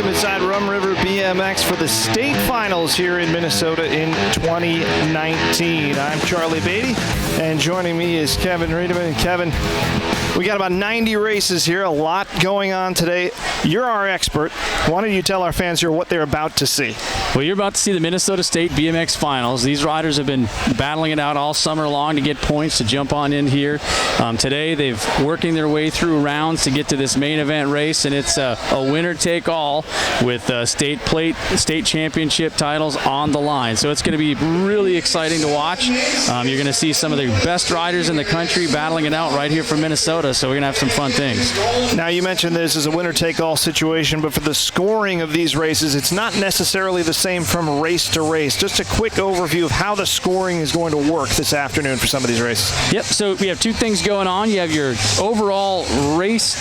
Inside Rum River BMX for the state finals here in Minnesota in 2019. I'm Charlie Beatty, and joining me is Kevin Riedemann. And Kevin, we got about 90 races here, a lot going on today. You're our expert. Why don't you tell our fans here what they're about to see? Well, you're about to see the Minnesota State BMX Finals. These riders have been battling it out all summer long to get points to jump on in here. Today, they've working their way through rounds to get to this main event race, and it's a winner-take-all with state championship titles on the line. So it's going to be really exciting to watch. You're going to see some of the best riders in the country battling it out right here from Minnesota, so we're going to have some fun things. Now, you mentioned this is a winner-take-all situation, but for the scoring of these races, it's not necessarily the same from race to race. Just a quick overview of how the scoring is going to work this afternoon for some of these races. Yep, so we have two things going on. You have your overall race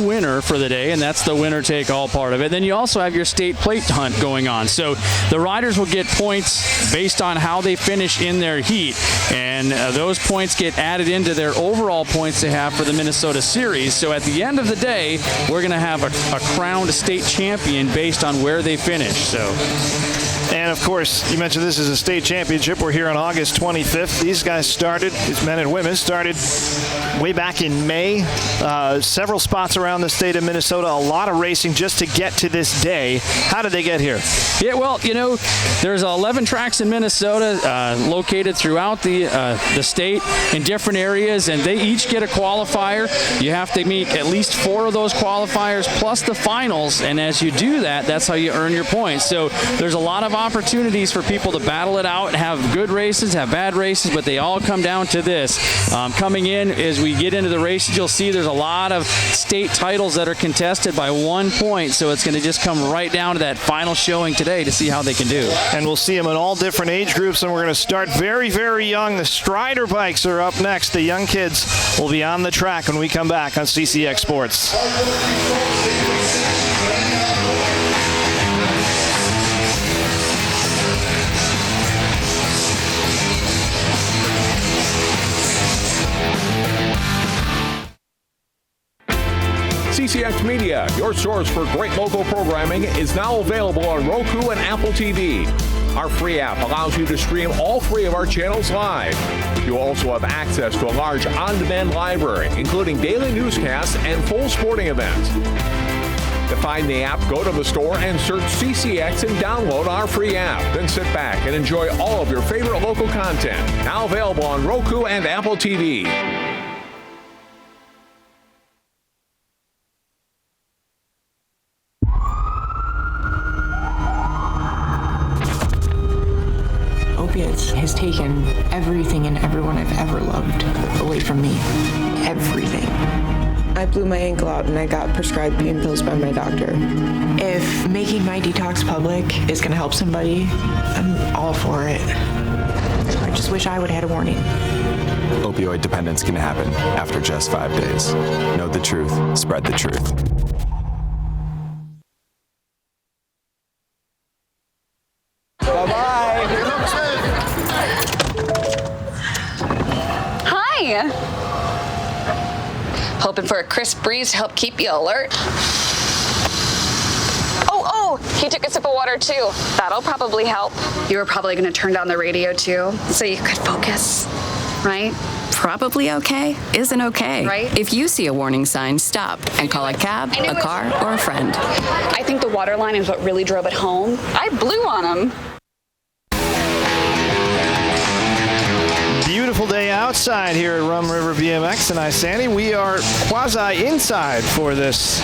winner for the day, and that's the winner-take-all part of it. Then you also have your state plate hunt going on. So the riders will get points based on how they finish in their heat, and those points get added into their overall points they have for the Minnesota Series. So at the end of the day, we're going to have a crowned state champion based on where they finish. And of course, you mentioned this is a state championship. We're here on August 25th. These guys started, these men and women started way back in May. Several spots around the state of Minnesota, a lot of racing just to get to this day. How did they get here? Yeah, well, you know, there's 11 tracks in Minnesota located throughout the state in different areas, and they each get a qualifier. You have to meet at least 4 of those qualifiers plus the finals, and as you do that, that's how you earn your points. So there's a lot of opportunities for people to battle it out and have good races, have bad races, but they all come down to this. Coming in, as we get into the races, you'll see there's a lot of state titles that are contested by 1 point, so it's going to just come right down to that final showing today to see how they can do. And we'll see them in all different age groups, and we're going to start very, very young. The Strider bikes are up next. The young kids will be on the track when we come back on CCX Sports. CCX Media, your source for great local programming, is now available on Roku and Apple TV. Our free app allows you to stream all 3 of our channels live. You also have access to a large on-demand library, including daily newscasts and full sporting events. To find the app, go to the store and search CCX and download our free app. Then sit back and enjoy all of your favorite local content. Now available on Roku and Apple TV. Opiates has taken everything and everyone I've ever loved away from me. Everything. I blew my ankle out and I got prescribed pain pills by my doctor. If making my detox public is going to help somebody, I'm all for it. I just wish I would have had a warning. Opioid dependence can happen after just 5 days. Know the truth, spread the truth. Hoping for a crisp breeze to help keep you alert. Oh, he took a sip of water too. That'll probably help. You were probably going to turn down the radio too, so you could focus, right? Probably okay isn't okay. Right? If you see a warning sign, stop and call a cab, a car, or a friend. I think the water line is what really drove it home. I blew on him. Beautiful day outside here at Rum River BMX in Isanti. We are quasi inside for this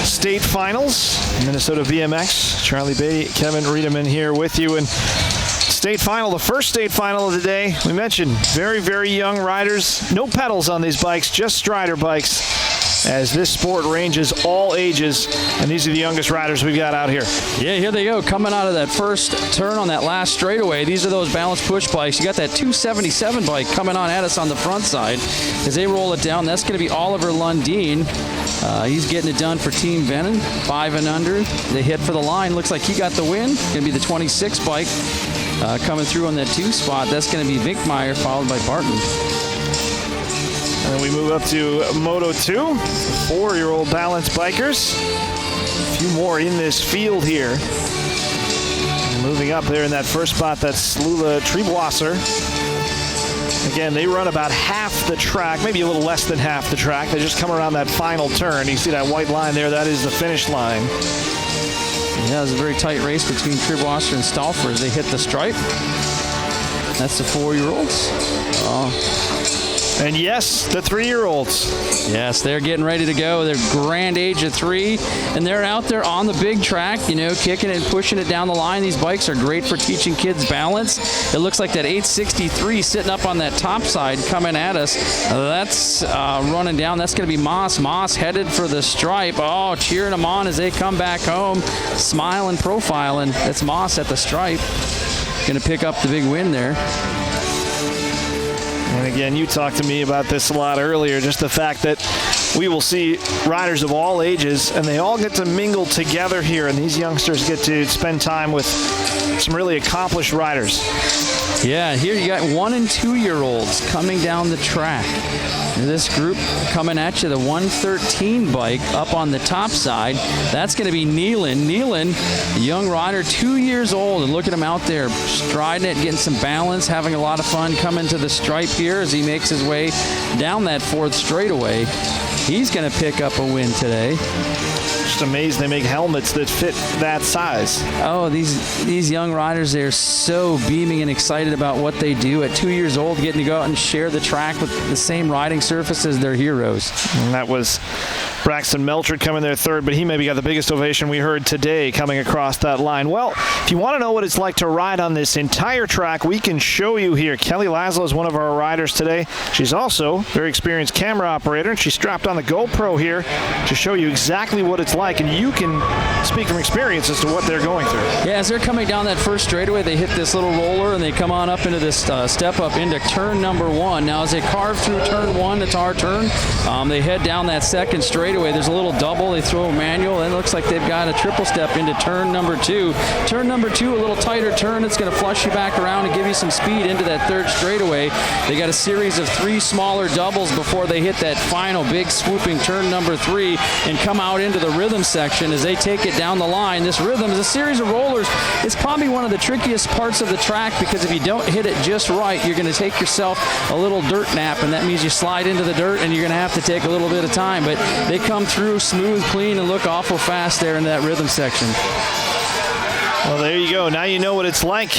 state finals. Minnesota BMX. Charlie Beatty, Kevin Riedemann here with you. And state final, the first state final of the day. We mentioned very, very young riders. No pedals on these bikes, just Strider bikes. as this sport ranges all ages, and these are the youngest riders we've got out here. Yeah, here they go, coming out of that first turn on that last straightaway. These are those balanced push bikes. You got that 277 bike coming on at us on the front side. As they roll it down, that's going to be Oliver Lundeen. He's getting it done for Team Venom, 5 and under. They hit for the line. Looks like he got the win. Going to be the 26 bike coming through on that 2 spot. That's going to be Vinkmeyer, followed by Barton. And we move up to Moto 2, 4-year-old balance bikers. A few more in this field here. And moving up there in that first spot, that's Lula Triebwasser. Again, they run about half the track, maybe a little less than half the track. They just come around that final turn. You see that white line there, that is the finish line. Yeah, it was a very tight race between Triebwasser and Stauffer as they hit the stripe. That's the 4-year-olds. And yes, the 3-year-olds. Yes, they're getting ready to go. They're grand age of 3, and they're out there on the big track, kicking it and pushing it down the line. These bikes are great for teaching kids balance. It looks like that 863 sitting up on that top side coming at us. That's running down. That's going to be Moss. Moss headed for the stripe. Oh, cheering them on as they come back home, smiling, profiling. That's Moss at the stripe. Going to pick up the big win there. And again, you talked to me about this a lot earlier, just the fact that we will see riders of all ages, and they all get to mingle together here, and these youngsters get to spend time with some really accomplished riders. Yeah, here you got 1 and 2-year-olds coming down the track. And this group coming at you, the 113 bike up on the top side. That's going to be Nealon. Nealon, a young rider, 2 years old, and look at him out there striding it, getting some balance, having a lot of fun coming to the stripe here as he makes his way down that 4th straightaway. He's going to pick up a win today. Just amazed they make helmets that fit that size. Oh, these young riders, they're so beaming and excited about what they do at 2 years old, getting to go out and share the track with the same riding surface as their heroes. And that was Braxton Melchard coming there 3rd, but he maybe got the biggest ovation we heard today coming across that line. Well, if you want to know what it's like to ride on this entire track, we can show you here. Kelly Laszlo is one of our riders today. She's also a very experienced camera operator, and she strapped on the GoPro here to show you exactly what it's like, and you can speak from experience as to what they're going through. Yeah, as they're coming down that first straightaway, they hit this little roller, and they come on up into this step up into turn number 1. Now, as they carve through turn 1, it's our turn. They head down that second straightaway. There's a little double. They throw a manual, and it looks like they've got a triple step into turn number 2. Turn number 2, a little tighter turn. It's going to flush you back around and give you some speed into that 3rd straightaway. They got a series of 3 smaller doubles before they hit that final big swooping turn number 3 and come out into the rhythm section as they take it down the line. This rhythm is a series of rollers. It's probably one of the trickiest parts of the track because if you don't hit it just right, you're going to take yourself a little dirt nap, and that means you slide into the dirt and you're going to have to take a little bit of time. But they come through smooth, clean, and look awful fast there in that rhythm section. Well, there you go. Now you know what it's like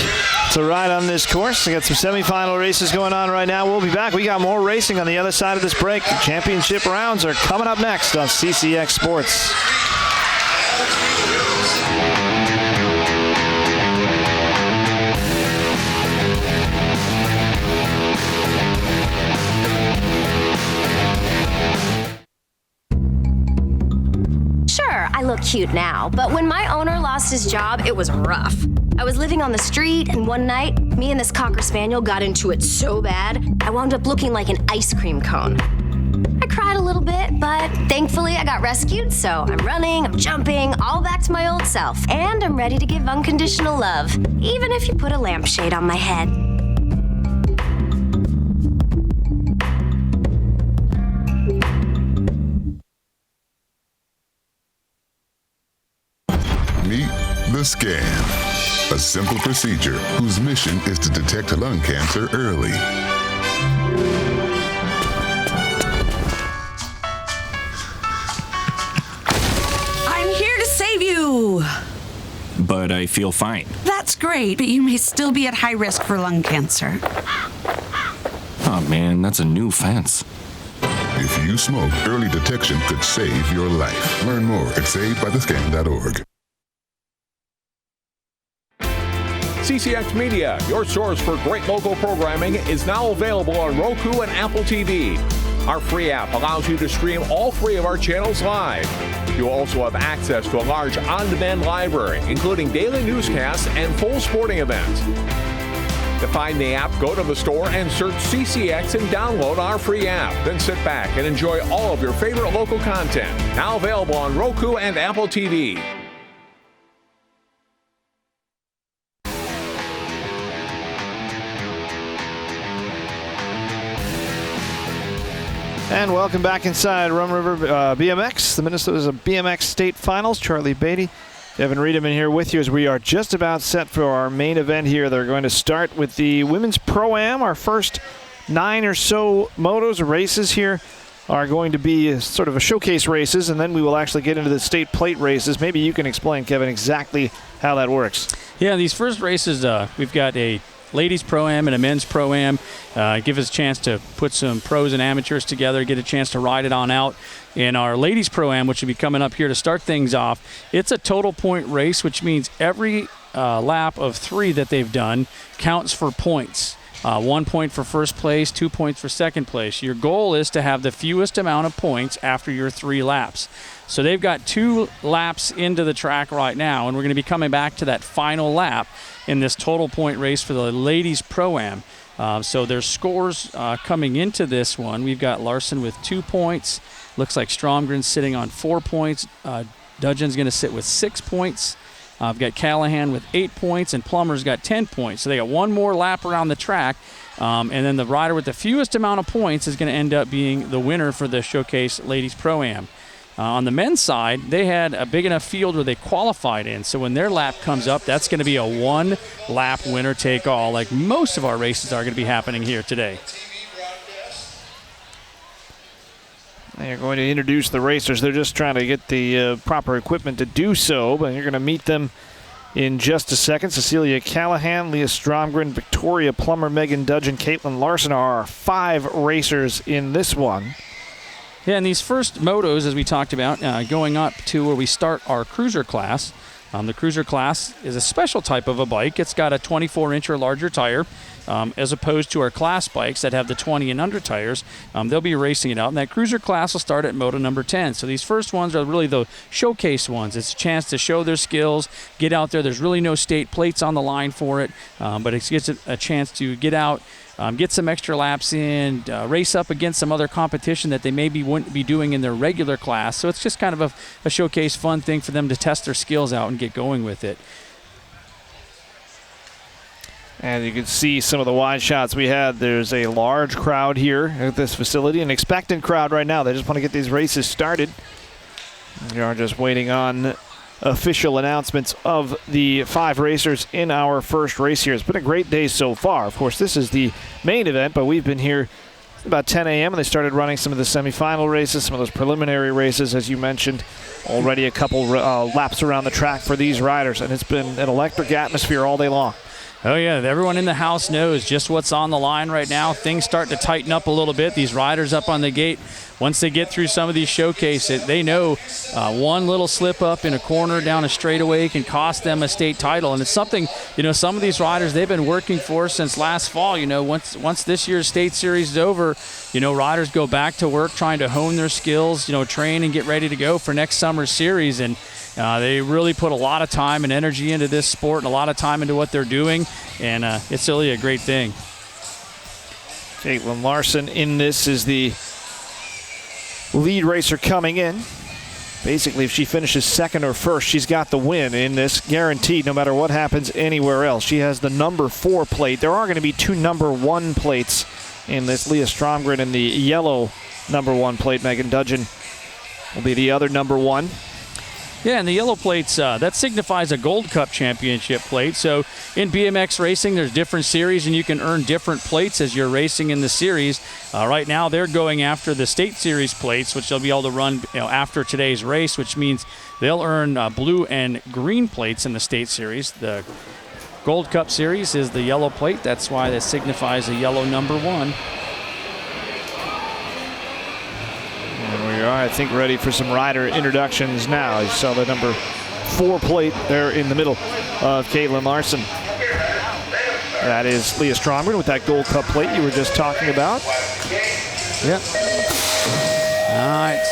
to ride on this course. We got some semifinal races going on right now. We'll be back. We got more racing on the other side of this break. The championship rounds are coming up next on CCX Sports. Sure, I look cute now, but when my owner lost his job, it was rough. I was living on the street, and one night, me and this Cocker Spaniel got into it so bad, I wound up looking like an ice cream cone. I cried a little bit, but thankfully I got rescued, so I'm running, I'm jumping, all back to my old self, and I'm ready to give unconditional love, even if you put a lampshade on my head. Meet the scan, a simple procedure whose mission is to detect lung cancer early. I'm here to save you. But I feel fine. That's great, but you may still be at high risk for lung cancer. Oh man, that's a new fence. If you smoke, early detection could save your life. Learn more at savedbythescan.org. CCX Media, your source for great local programming, is now available on Roku and Apple TV. Our free app allows you to stream all 3 of our channels live. You'll also have access to a large on-demand library, including daily newscasts and full sporting events. To find the app, go to the store and search CCX and download our free app. Then sit back and enjoy all of your favorite local content. Now available on Roku and Apple TV. And welcome back inside Rum River BMX, the Minnesota's BMX State Finals. Charlie Beatty, Kevin Riedemann here with you as we are just about set for our main event here. They're going to start with the Women's Pro-Am. Our first 9 or so motos or races here are going to be sort of a showcase races, and then we will actually get into the state plate races. Maybe you can explain, Kevin, exactly how that works. Yeah, these first races, we've got a ladies Pro-Am and a men's Pro-Am. Give us a chance to put some pros and amateurs together, get a chance to ride it on out. In our ladies Pro-Am, which will be coming up here to start things off, it's a total point race, which means every lap of 3 that they've done counts for points. 1 point for first place, 2 points for second place. Your goal is to have the fewest amount of points after your 3 laps. So they've got 2 laps into the track right now, and we're going to be coming back to that final lap in this total point race for the ladies Pro-Am. So there's scores coming into this one. We've got Larson with 2 points. Looks like Stromgren's sitting on 4 points. Dudgeon's going to sit with 6 points. I've got Callahan with 8 points, and Plummer's got 10 points. So they got 1 more lap around the track, and then the rider with the fewest amount of points is going to end up being the winner for the Showcase Ladies Pro-Am. On the men's side, they had a big enough field where they qualified in, so when their lap comes up, that's going to be a 1-lap winner-take-all, like most of our races are going to be happening here today. They're going to introduce the racers. They're just trying to get the proper equipment to do so, but you're going to meet them in just a second. Cecilia Callahan, Leah Stromgren, Victoria Plummer, Megan Dudgeon, Caitlin Larson are our 5 racers in this one. Yeah, and these first motos, as we talked about, going up to where we start our cruiser class. The cruiser class is a special type of a bike. It's got a 24-inch or larger tire, as opposed to our class bikes that have the 20 and under tires. They'll be racing it out, and that cruiser class will start at moto number 10. So these first ones are really the showcase ones. It's a chance to show their skills, get out there. There's really no state plates on the line for it, but it gets a chance to get out, get some extra laps in, race up against some other competition that they maybe wouldn't be doing in their regular class. So it's just kind of a showcase fun thing for them to test their skills out and get going with it. And you can see some of the wide shots we had. There's a large crowd here at this facility, an expectant crowd right now. They just want to get these races started. We are just waiting on official announcements of the 5 racers in our first race here. It's been a great day so far. Of course, this is the main event, but we've been here about 10 a.m. and they started running some of the semifinal races, some of those preliminary races, as you mentioned. Already a couple laps around the track for these riders, and it's been an electric atmosphere all day long. Oh, yeah. Everyone in the house knows just what's on the line right now. Things start to tighten up a little bit. These riders up on the gate, once they get through some of these showcases, they know one little slip up in a corner down a straightaway can cost them a state title. And it's something, some of these riders they've been working for since last fall. Once this year's state series is over, riders go back to work trying to hone their skills, train and get ready to go for next summer's series. And they really put a lot of time and energy into this sport and a lot of time into what they're doing, and it's really a great thing. Caitlin Larson in this is the lead racer coming in. Basically, if she finishes second or first, she's got the win in this, guaranteed, no matter what happens anywhere else. She has the number 4 plate. There are going to be 2 number 1 plates in this. Leah Stromgren in the yellow number 1 plate. Megan Dudgeon will be the other number 1. Yeah, and the yellow plates, that signifies a Gold Cup championship plate. So in BMX racing, there's different series, and you can earn different plates as you're racing in the series. Right now, they're going after the state series plates, which they'll be able to run after today's race, which means they'll earn blue and green plates in the state series. The Gold Cup series is the yellow plate. That's why that signifies a yellow number 1. And we are, I think, ready for some rider introductions now. You saw the number 4 plate there in the middle of Caitlin Larson. That is Leah Stromgren with that Gold Cup plate you were just talking about. Yeah. right.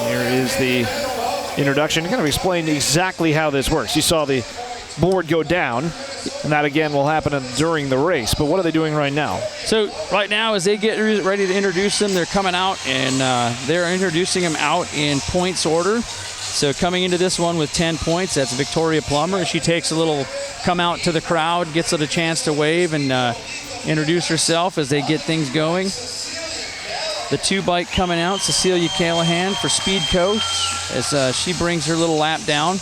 Here is the introduction. I'm going to explain exactly how this works. You saw the board go down, and that again will happen during the race. But what are they doing right now? So right now, as they get ready to introduce them, they're coming out, and they're introducing them out in points order. So coming into this one with 10 points, that's Victoria Plummer. She takes a little come out to the crowd, gets it a chance to wave and introduce herself as they get things going. The 2-bike coming out, Cecilia Callahan for Speed Coast, as she brings her little lap down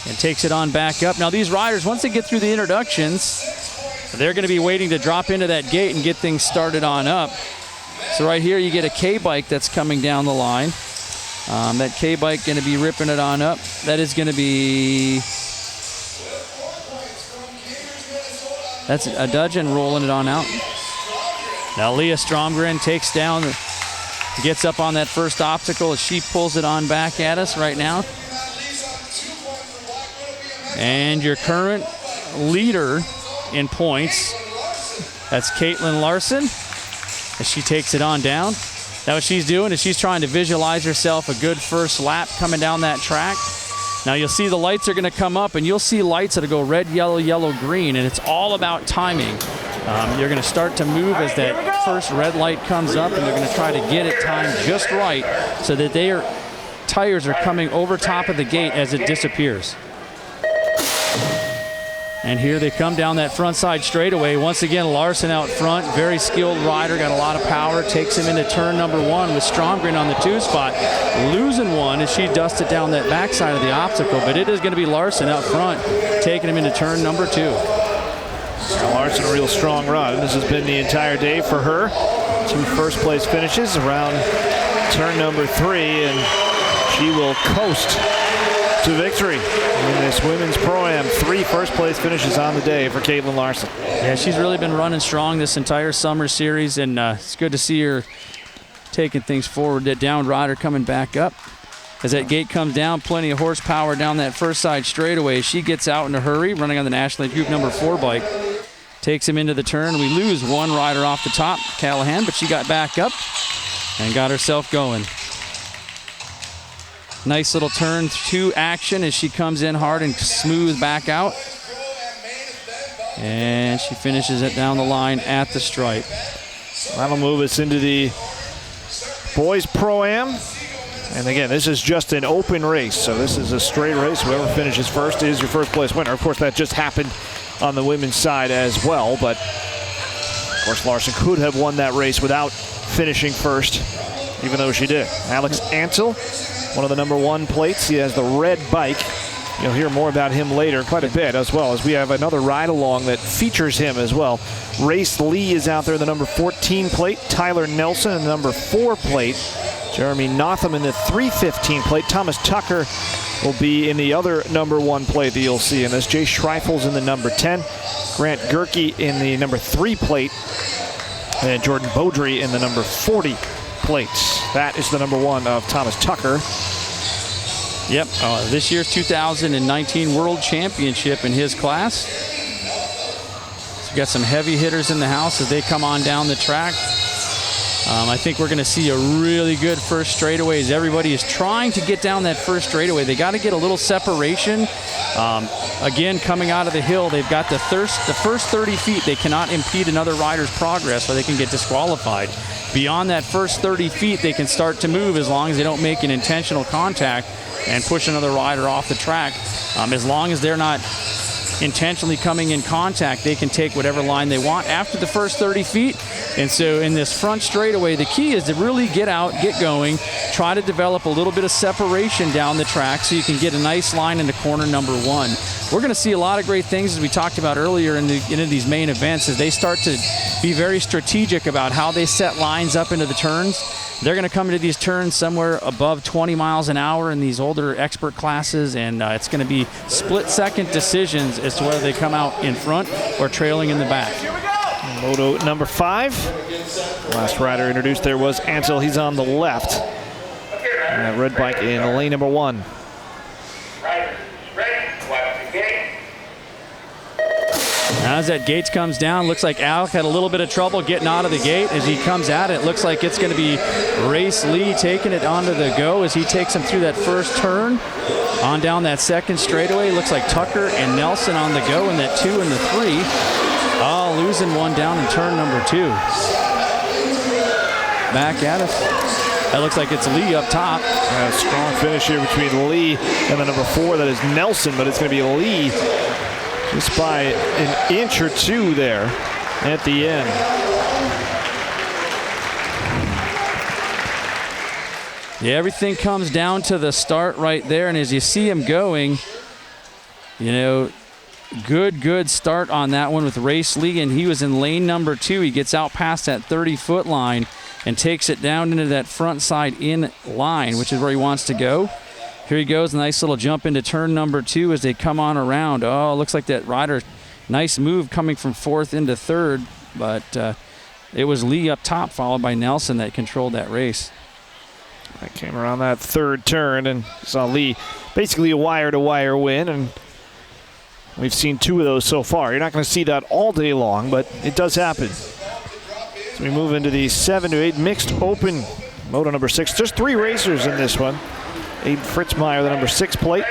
and takes it on back up. Now these riders, once they get through the introductions, they're going to be waiting to drop into that gate and get things started on up. So right here you get a K-bike that's coming down the line. That K-bike going to be ripping it on up. That is going to be, that's a Dudgeon rolling it on out. Now Leah Stromgren takes down, gets up on that first obstacle as she pulls it on back at us right now. And your current leader in points, that's Caitlin Larson, as she takes it on down. Now what she's doing is she's trying to visualize herself a good first lap coming down that track. Now you'll see the lights are going to come up, and you'll see lights that'll go red, yellow, yellow, green, and it's all about timing. You're going to start to move as that first red light comes up, and they're going to try to get it timed just right so that their tires are coming over top of the gate as it disappears. And here they come down that front side straightaway. Once again, Larson out front, very skilled rider, got a lot of power, takes him into turn number 1 with Stromgren on the 2 spot, losing one as she dusted down that backside of the obstacle, but it is going to be Larson out front, taking him into turn number 2. Now Larson, a real strong run. This has been the entire day for her. 2 first-place finishes around turn number 3, and she will coast to victory in this women's Pro-Am. 3 first-place finishes on the day for Caitlin Larson. Yeah, she's really been running strong this entire summer series, and it's good to see her taking things forward. That down rider coming back up. As that gate comes down, plenty of horsepower down that first side straightaway. She gets out in a hurry, running on the National League Group number 4 bike. Takes him into the turn. We lose one rider off the top, Callahan, but she got back up and got herself going. Nice little turn 2 action as she comes in hard and smooth back out. And she finishes it down the line at the stripe. That'll move us into the boys Pro-Am. And again, this is just an open race, so this is a straight race. Whoever finishes first is your first place winner. Of course, that just happened on the women's side as well, but of course Larson could have won that race without finishing first, even though she did. Alex Ansel, one of the number 1 plates. He has the red bike. You'll hear more about him later quite a bit, as well as we have another ride-along that features him as well. Race Lee is out there, the number 14 plate. Tyler Nelson in the number 4 plate. Jeremy Notham in the 315 plate. Thomas Tucker will be in the other number 1 plate that you'll see in this. Jay Schreifel's in the number 10. Grant Gerke in the number 3 plate. And Jordan Beaudry in the number 40 plates. That is the number 1 of Thomas Tucker. Yep, this year's 2019 World Championship in his class. So we've got some heavy hitters in the house as they come on down the track. I think we're going to see a really good first straightaway as everybody is trying to get down that first straightaway. They got to get a little separation. Again, coming out of the hill, they've got the first 30 feet. They cannot impede another rider's progress or they can get disqualified. Beyond that first 30 feet, they can start to move as long as they don't make an intentional contact and push another rider off the track. As long as they're not intentionally coming in contact, they can take whatever line they want after the first 30 feet. And so in this front straightaway, the key is to really get out, get going, try to develop a little bit of separation down the track so you can get a nice line into corner number 1. We're going to see a lot of great things, as we talked about earlier in these main events, as they start to be very strategic about how they set lines up into the turns. They're going to come into these turns somewhere above 20 miles an hour in these older expert classes, and it's going to be split-second decisions as to whether they come out in front or trailing in the back. Moto number 5. Last rider introduced there was Ansel. He's on the left. And that red bike in lane number 1. As that gate comes down, looks like Alec had a little bit of trouble getting out of the gate. As he comes at it, looks like it's going to be Race Lee taking it onto the go as he takes him through that first turn. On down that second straightaway, looks like Tucker and Nelson on the go in that 2 and the 3. Oh, losing one down in turn number 2. Back at us. That looks like it's Lee up top. Yeah, strong finish here between Lee and the number 4. That is Nelson, but it's going to be Lee just by an inch or 2 there at the end. Yeah, everything comes down to the start right there, and as you see him going, you know, good start on that one with Race Lee, and he was in lane number 2. He gets out past that 30-foot line and takes it down into that front side in line, which is where he wants to go. Here he goes, nice little jump into turn number 2 as they come on around. Oh, looks like that rider, nice move coming from 4th into 3rd, but it was Lee up top followed by Nelson that controlled that race. I came around that 3rd turn and saw Lee basically a wire-to-wire win, and we've seen 2 of those so far. You're not going to see that all day long, but it does happen. So we move into the 7 to 8 mixed open moto number 6. Just 3 racers in this one. Aiden Fritzmeyer, the number 6 plate.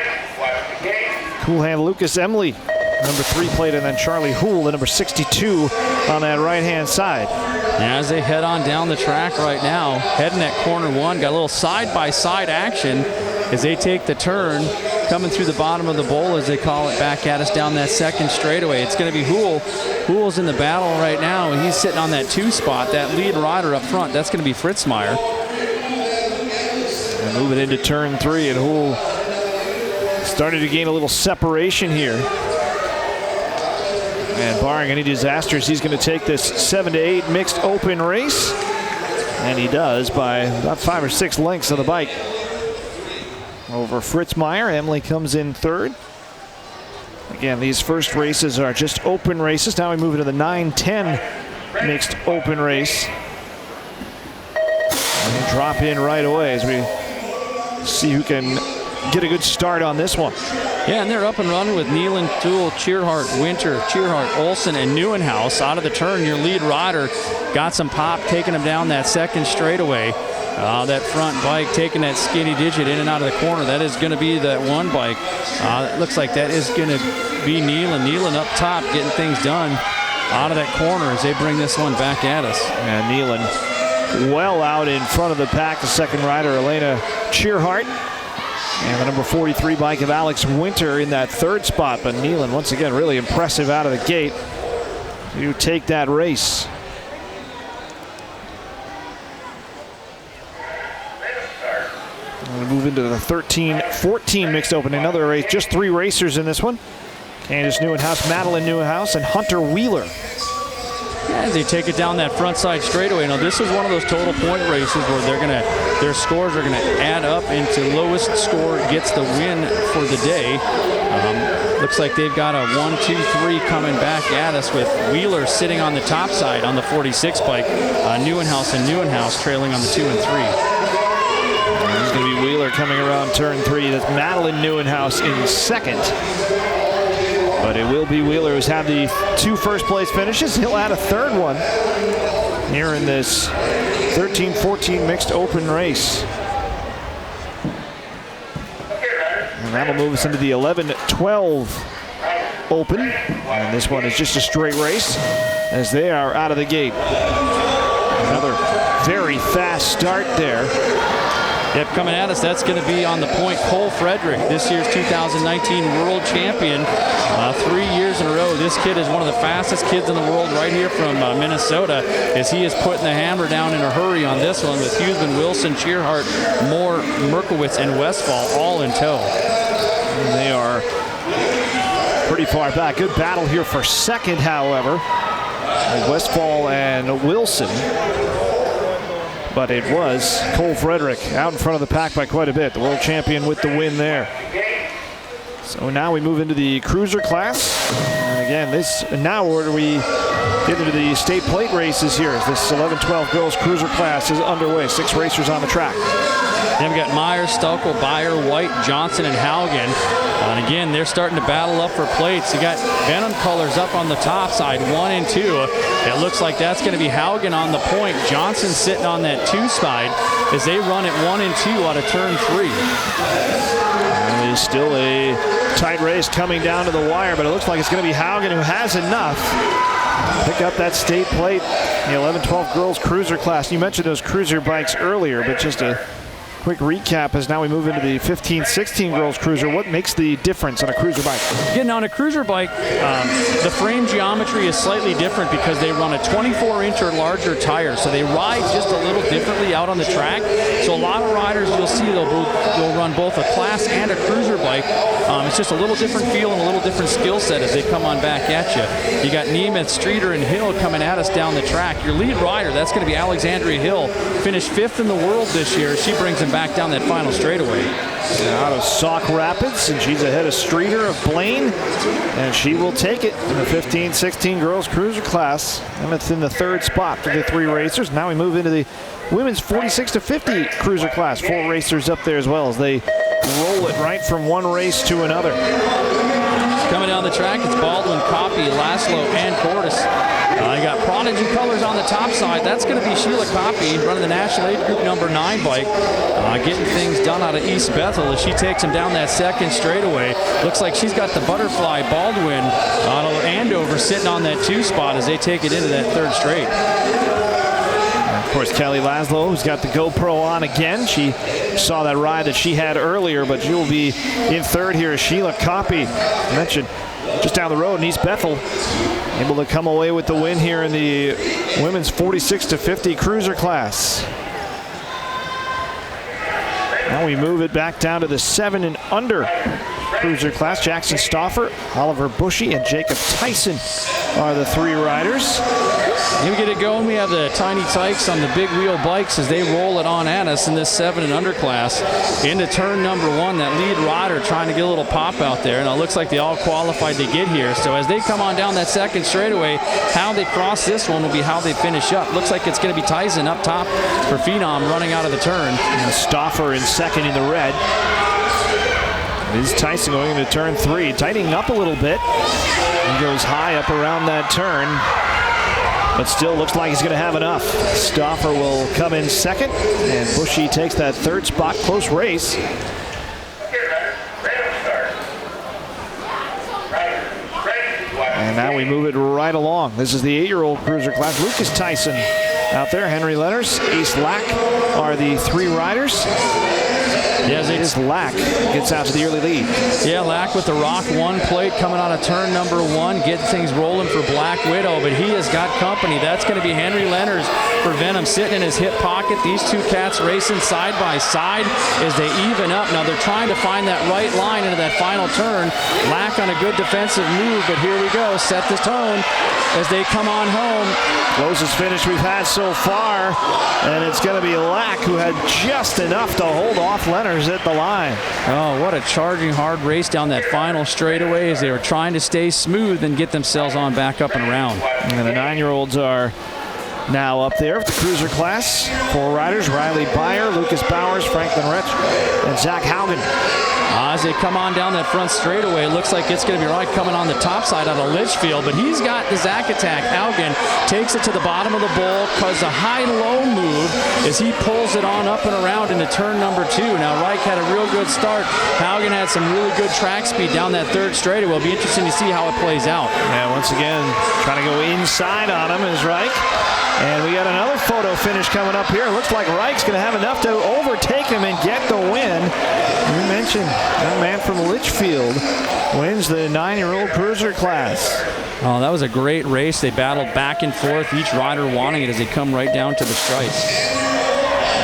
Cool Hand Lucas Emily, number 3 plate, and then Charlie Houle, the number 62 on that right-hand side. And as they head on down the track right now, heading at corner 1, got a little side-by-side action as they take the turn, coming through the bottom of the bowl, as they call it, back at us down that second straightaway. It's going to be Houle. Houle's in the battle right now, and he's sitting on that 2 spot. That lead rider up front, that's going to be Fritzmeyer. And moving into turn 3, and Houle started to gain a little separation here. And barring any disasters, he's going to take this 7 to 8 mixed open race. And he does by about 5 or 6 lengths of the bike over Fritzmeyer. Emily comes in 3rd. Again, these first races are just open races. Now we move into the 9-10 mixed open race. And we drop in right away as we see who can get a good start on this one. Yeah, and they're up and running with Nealon, Toole, Cheerhart, Winter, Cheerhart, Olson, and Neuenhaus. Out of the turn, your lead rider got some pop, taking him down that second straightaway. That front bike taking that skinny digit in and out of the corner. That is going to be that one bike. It looks like that is going to be Nealon. Nealon up top getting things done out of that corner as they bring this one back at us. And Nealon well out in front of the pack. The second rider, Elena Cheerhart. And the number 43 bike of Alex Winter in that 3rd spot. But Nealon, once again, really impressive out of the gate to take that race. We move into the 13-14 mixed open. Another race, just 3 racers in this one. Candace Neuenhaus, Madeline Neuenhaus, and Hunter Wheeler. As they take it down that front side straightaway. Now this is one of those total point races where their scores are gonna add up into lowest score gets the win for the day. Looks like they've got a 1, 2, 3 coming back at us with Wheeler sitting on the top side on the 46 bike. Neuenhaus and Neuenhaus trailing on the 2 and 3. There's going to be Wheeler coming around turn 3. That's Madeline Neuenhaus in 2nd. But it will be Wheeler who's had the 2 first-place finishes. He'll add a 3rd one here in this 13-14 mixed open race. And that'll move us into the 11-12 open. And this one is just a straight race as they are out of the gate. Another very fast start there. Yep, coming at us, that's going to be on the point Cole Frederick, this year's 2019 world champion. 3 years in a row. This kid is one of the fastest kids in the world right here from Minnesota, as he is putting the hammer down in a hurry on this one with Hughesman, Wilson, Cheerhart, Moore, Merkowitz, and Westfall all in tow. And they are pretty far back. Good battle here for 2nd, however. Westfall and Wilson. But it was Cole Frederick out in front of the pack by quite a bit. The world champion with the win there. So now we move into the cruiser class. And again, now where we get into the state plate races here. This 11-12 girls cruiser class is underway. 6 racers on the track. Then we got Myers, Stulkel, Byer, White, Johnson, and Haugen. And again, they're starting to battle up for plates. You got Venom colors up on the top side, 1 and 2. It looks like that's going to be Haugen on the point. Johnson sitting on that 2 side as they run it 1 and 2 out of turn 3. It is still a tight race coming down to the wire, but it looks like it's going to be Haugen who has enough. Pick up that state plate, the 11-12 girls cruiser class. You mentioned those cruiser bikes earlier, but just a quick recap as now we move into the 15-16 girls cruiser. What makes the difference on a cruiser bike? Getting on a cruiser bike, the frame geometry is slightly different because they run a 24-inch or larger tire, so they ride just a little differently out on the track. So a lot of riders you'll see they'll run both a class and a cruiser bike. It's just a little different feel and a little different skill set as they come on back at you. You got Nemeth, Streeter, and Hill coming at us down the track. Your lead rider, that's going to be Alexandria Hill, finished 5th in the world this year. She brings him back down that final straightaway. Out of Sauk Rapids, and she's ahead of Streeter of Blaine, and she will take it in the 15-16 girls cruiser class. And it's in the 3rd spot for the 3 racers. Now we move into the women's 46-50 cruiser class. 4 racers up there as well as they roll it right from one race to another. Coming down the track, it's Baldwin, Copy, Laszlo, and Cordes. You got Prodigy colors on the top side. That's going to be Sheila Copy running the National Age Group number 9 bike. Getting things done out of East Bethel as she takes him down that 2nd straightaway. Looks like she's got the Butterfly, Baldwin, out of Andover sitting on that 2 spot as they take it into that 3rd straight. Of course, Kelly Laszlo, who's got the GoPro on again. She saw that ride that she had earlier, but she will be in 3rd here as Sheila Copy. I mentioned just down the road in East Bethel, able to come away with the win here in the women's 46-50 cruiser class. Now we move it back down to the 7 and under cruiser class. Jackson Stauffer, Oliver Bushy, and Jacob Tyson are the 3 riders. Here we get it going. We have the Tiny Tykes on the big wheel bikes as they roll it on at us in this 7 and under class. Into turn number 1, that lead rider trying to get a little pop out there. And it looks like they all qualified to get here. So as they come on down that 2nd straightaway, how they cross this one will be how they finish up. Looks like it's going to be Tyson up top for Phenom running out of the turn. And Stauffer in 2nd in the red. It is Tyson going into turn 3, tightening up a little bit. He goes high up around that turn, but still looks like he's going to have enough. Stauffer will come in 2nd, and Bushy takes that 3rd spot. Close race. And now we move it right along. This is the 8-year-old cruiser class. Lucas Tyson out there. Henry Lenners, Ace Lack are the 3 riders. Yes, it is Lack gets out to the early lead. Yeah, Lack with the Rock 1 plate coming out of turn number 1, getting things rolling for Black Widow, but he has got company. That's going to be Henry Lenners for Venom sitting in his hip pocket. These 2 cats racing side by side as they even up. Now they're trying to find that right line into that final turn. Lack on a good defensive move, but here we go. Set the tone as they come on home. Closest finish we've had so far, and it's going to be Lack who had just enough to hold off Lenners at the line. Oh, what a charging hard race down that final straightaway as they were trying to stay smooth and get themselves on back up and around. And the 9-year-olds are now up there with the cruiser class. 4 riders, Riley Byer, Lucas Bowers, Franklin Retch, and Zach Haugen. As they come on down that front straightaway, it looks like it's going to be right coming on the top side out of Litchfield, but he's got the Zach attack. Haugen takes it to the bottom of the bowl, cause a high-low move as he pulls it on up and around into turn number 2. Now Reich had a real good start. Haugen had some really good track speed down that 3rd straightaway. It'll be interesting to see how it plays out. Yeah, once again, trying to go inside on him is Reich. And we got another photo finish coming up here. It looks like Reich's going to have enough to overtake him and get the win. You mentioned that man from Litchfield wins the 9-year-old cruiser class. Oh, that was a great race. They battled back and forth, each rider wanting it as they come right down to the stripes.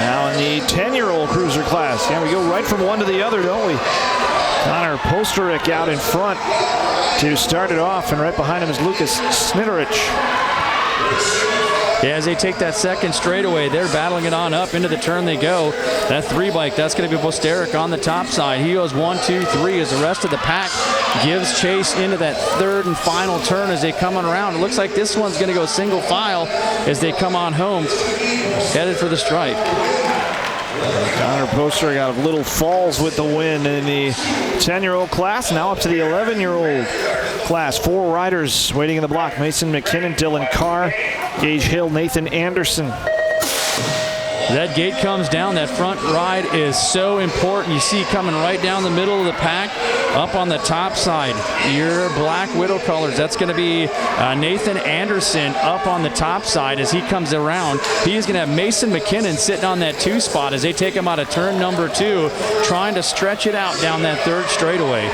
Now in the 10-year-old cruiser class. Yeah, we go right from one to the other, don't we? Connor Posterick out in front to start it off, and right behind him is Lucas Snitterich. Yeah, as they take that 2nd straightaway, they're battling it on up into the turn they go. That 3 bike, that's going to be Posterick on the top side. He goes 1, 2, 3 as the rest of the pack gives chase into that 3rd and final turn as they come on around. It looks like this one's going to go single file as they come on home, headed for the stripe. Connor Poster out of Little Falls with the win in the 10-year-old class. Now up to the 11-year-old class. 4 riders waiting in the block. Mason McKinnon, Dylan Carr, Gage Hill, Nathan Anderson. That gate comes down. That front ride is so important. You see coming right down the middle of the pack, up on the top side, your Black Widow colors. That's going to be Nathan Anderson up on the top side as he comes around. He's going to have Mason McKinnon sitting on that 2 spot as they take him out of turn number 2, trying to stretch it out down that 3rd straightaway.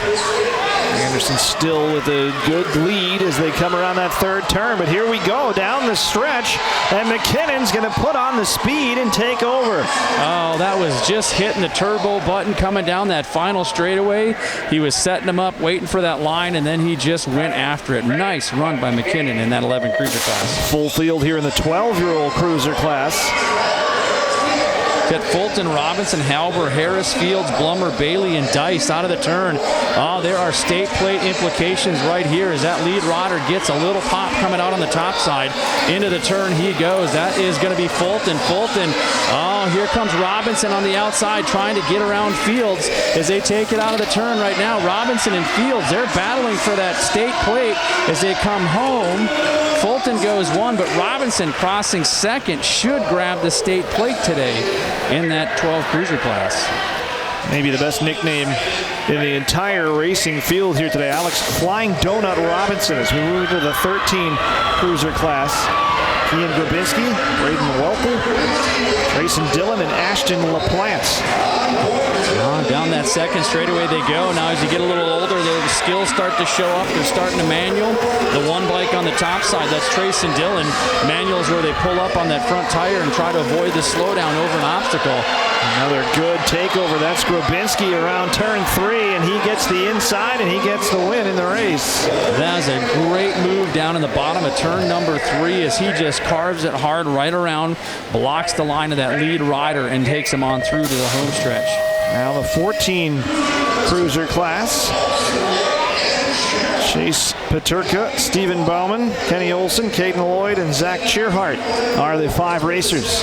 Anderson still with a good lead as they come around that 3rd turn, but here we go down the stretch, and McKinnon's going to put on the speed and take over. Oh, that was just hitting the turbo button coming down that final straightaway. He was setting him up, waiting for that line, and then he just went after it. Nice run by McKinnon in that 11 cruiser class. Full field here in the 12-year-old cruiser class. Got Fulton, Robinson, Halber, Harris, Fields, Blummer, Bailey, and Dice out of the turn. Oh, there are state plate implications right here as that lead rider gets a little pop coming out on the top side. Into the turn he goes. That is going to be Fulton. Oh, here comes Robinson on the outside trying to get around Fields as they take it out of the turn right now. Robinson and Fields, they're battling for that state plate as they come home. Fulton goes 1, but Robinson crossing 2nd should grab the state plate today in that 12 cruiser class. Maybe the best nickname in the entire racing field here today. Alex Flying Donut Robinson as we move to the 13 cruiser class. Ian Grabinski, Braden Welker, Grayson Dillon, and Ashton LaPlante. Down that 2nd straightaway they go. Now as you get a little older, the skills start to show up. They're starting to manual. The 1 bike on the top side, that's Trace and Dillon. Manual is where they pull up on that front tire and try to avoid the slowdown over an obstacle. Another good takeover. That's Grabinski around turn 3, and he gets the inside, and he gets the win in the race. That is a great move down in the bottom of turn number 3 as he just carves it hard right around, blocks the line of that lead rider, and takes him on through to the home stretch. Now the 14 cruiser class. Chase Paterka, Stephen Bauman, Kenny Olson, Caden Lloyd, and Zach Cheerhart are the 5 racers.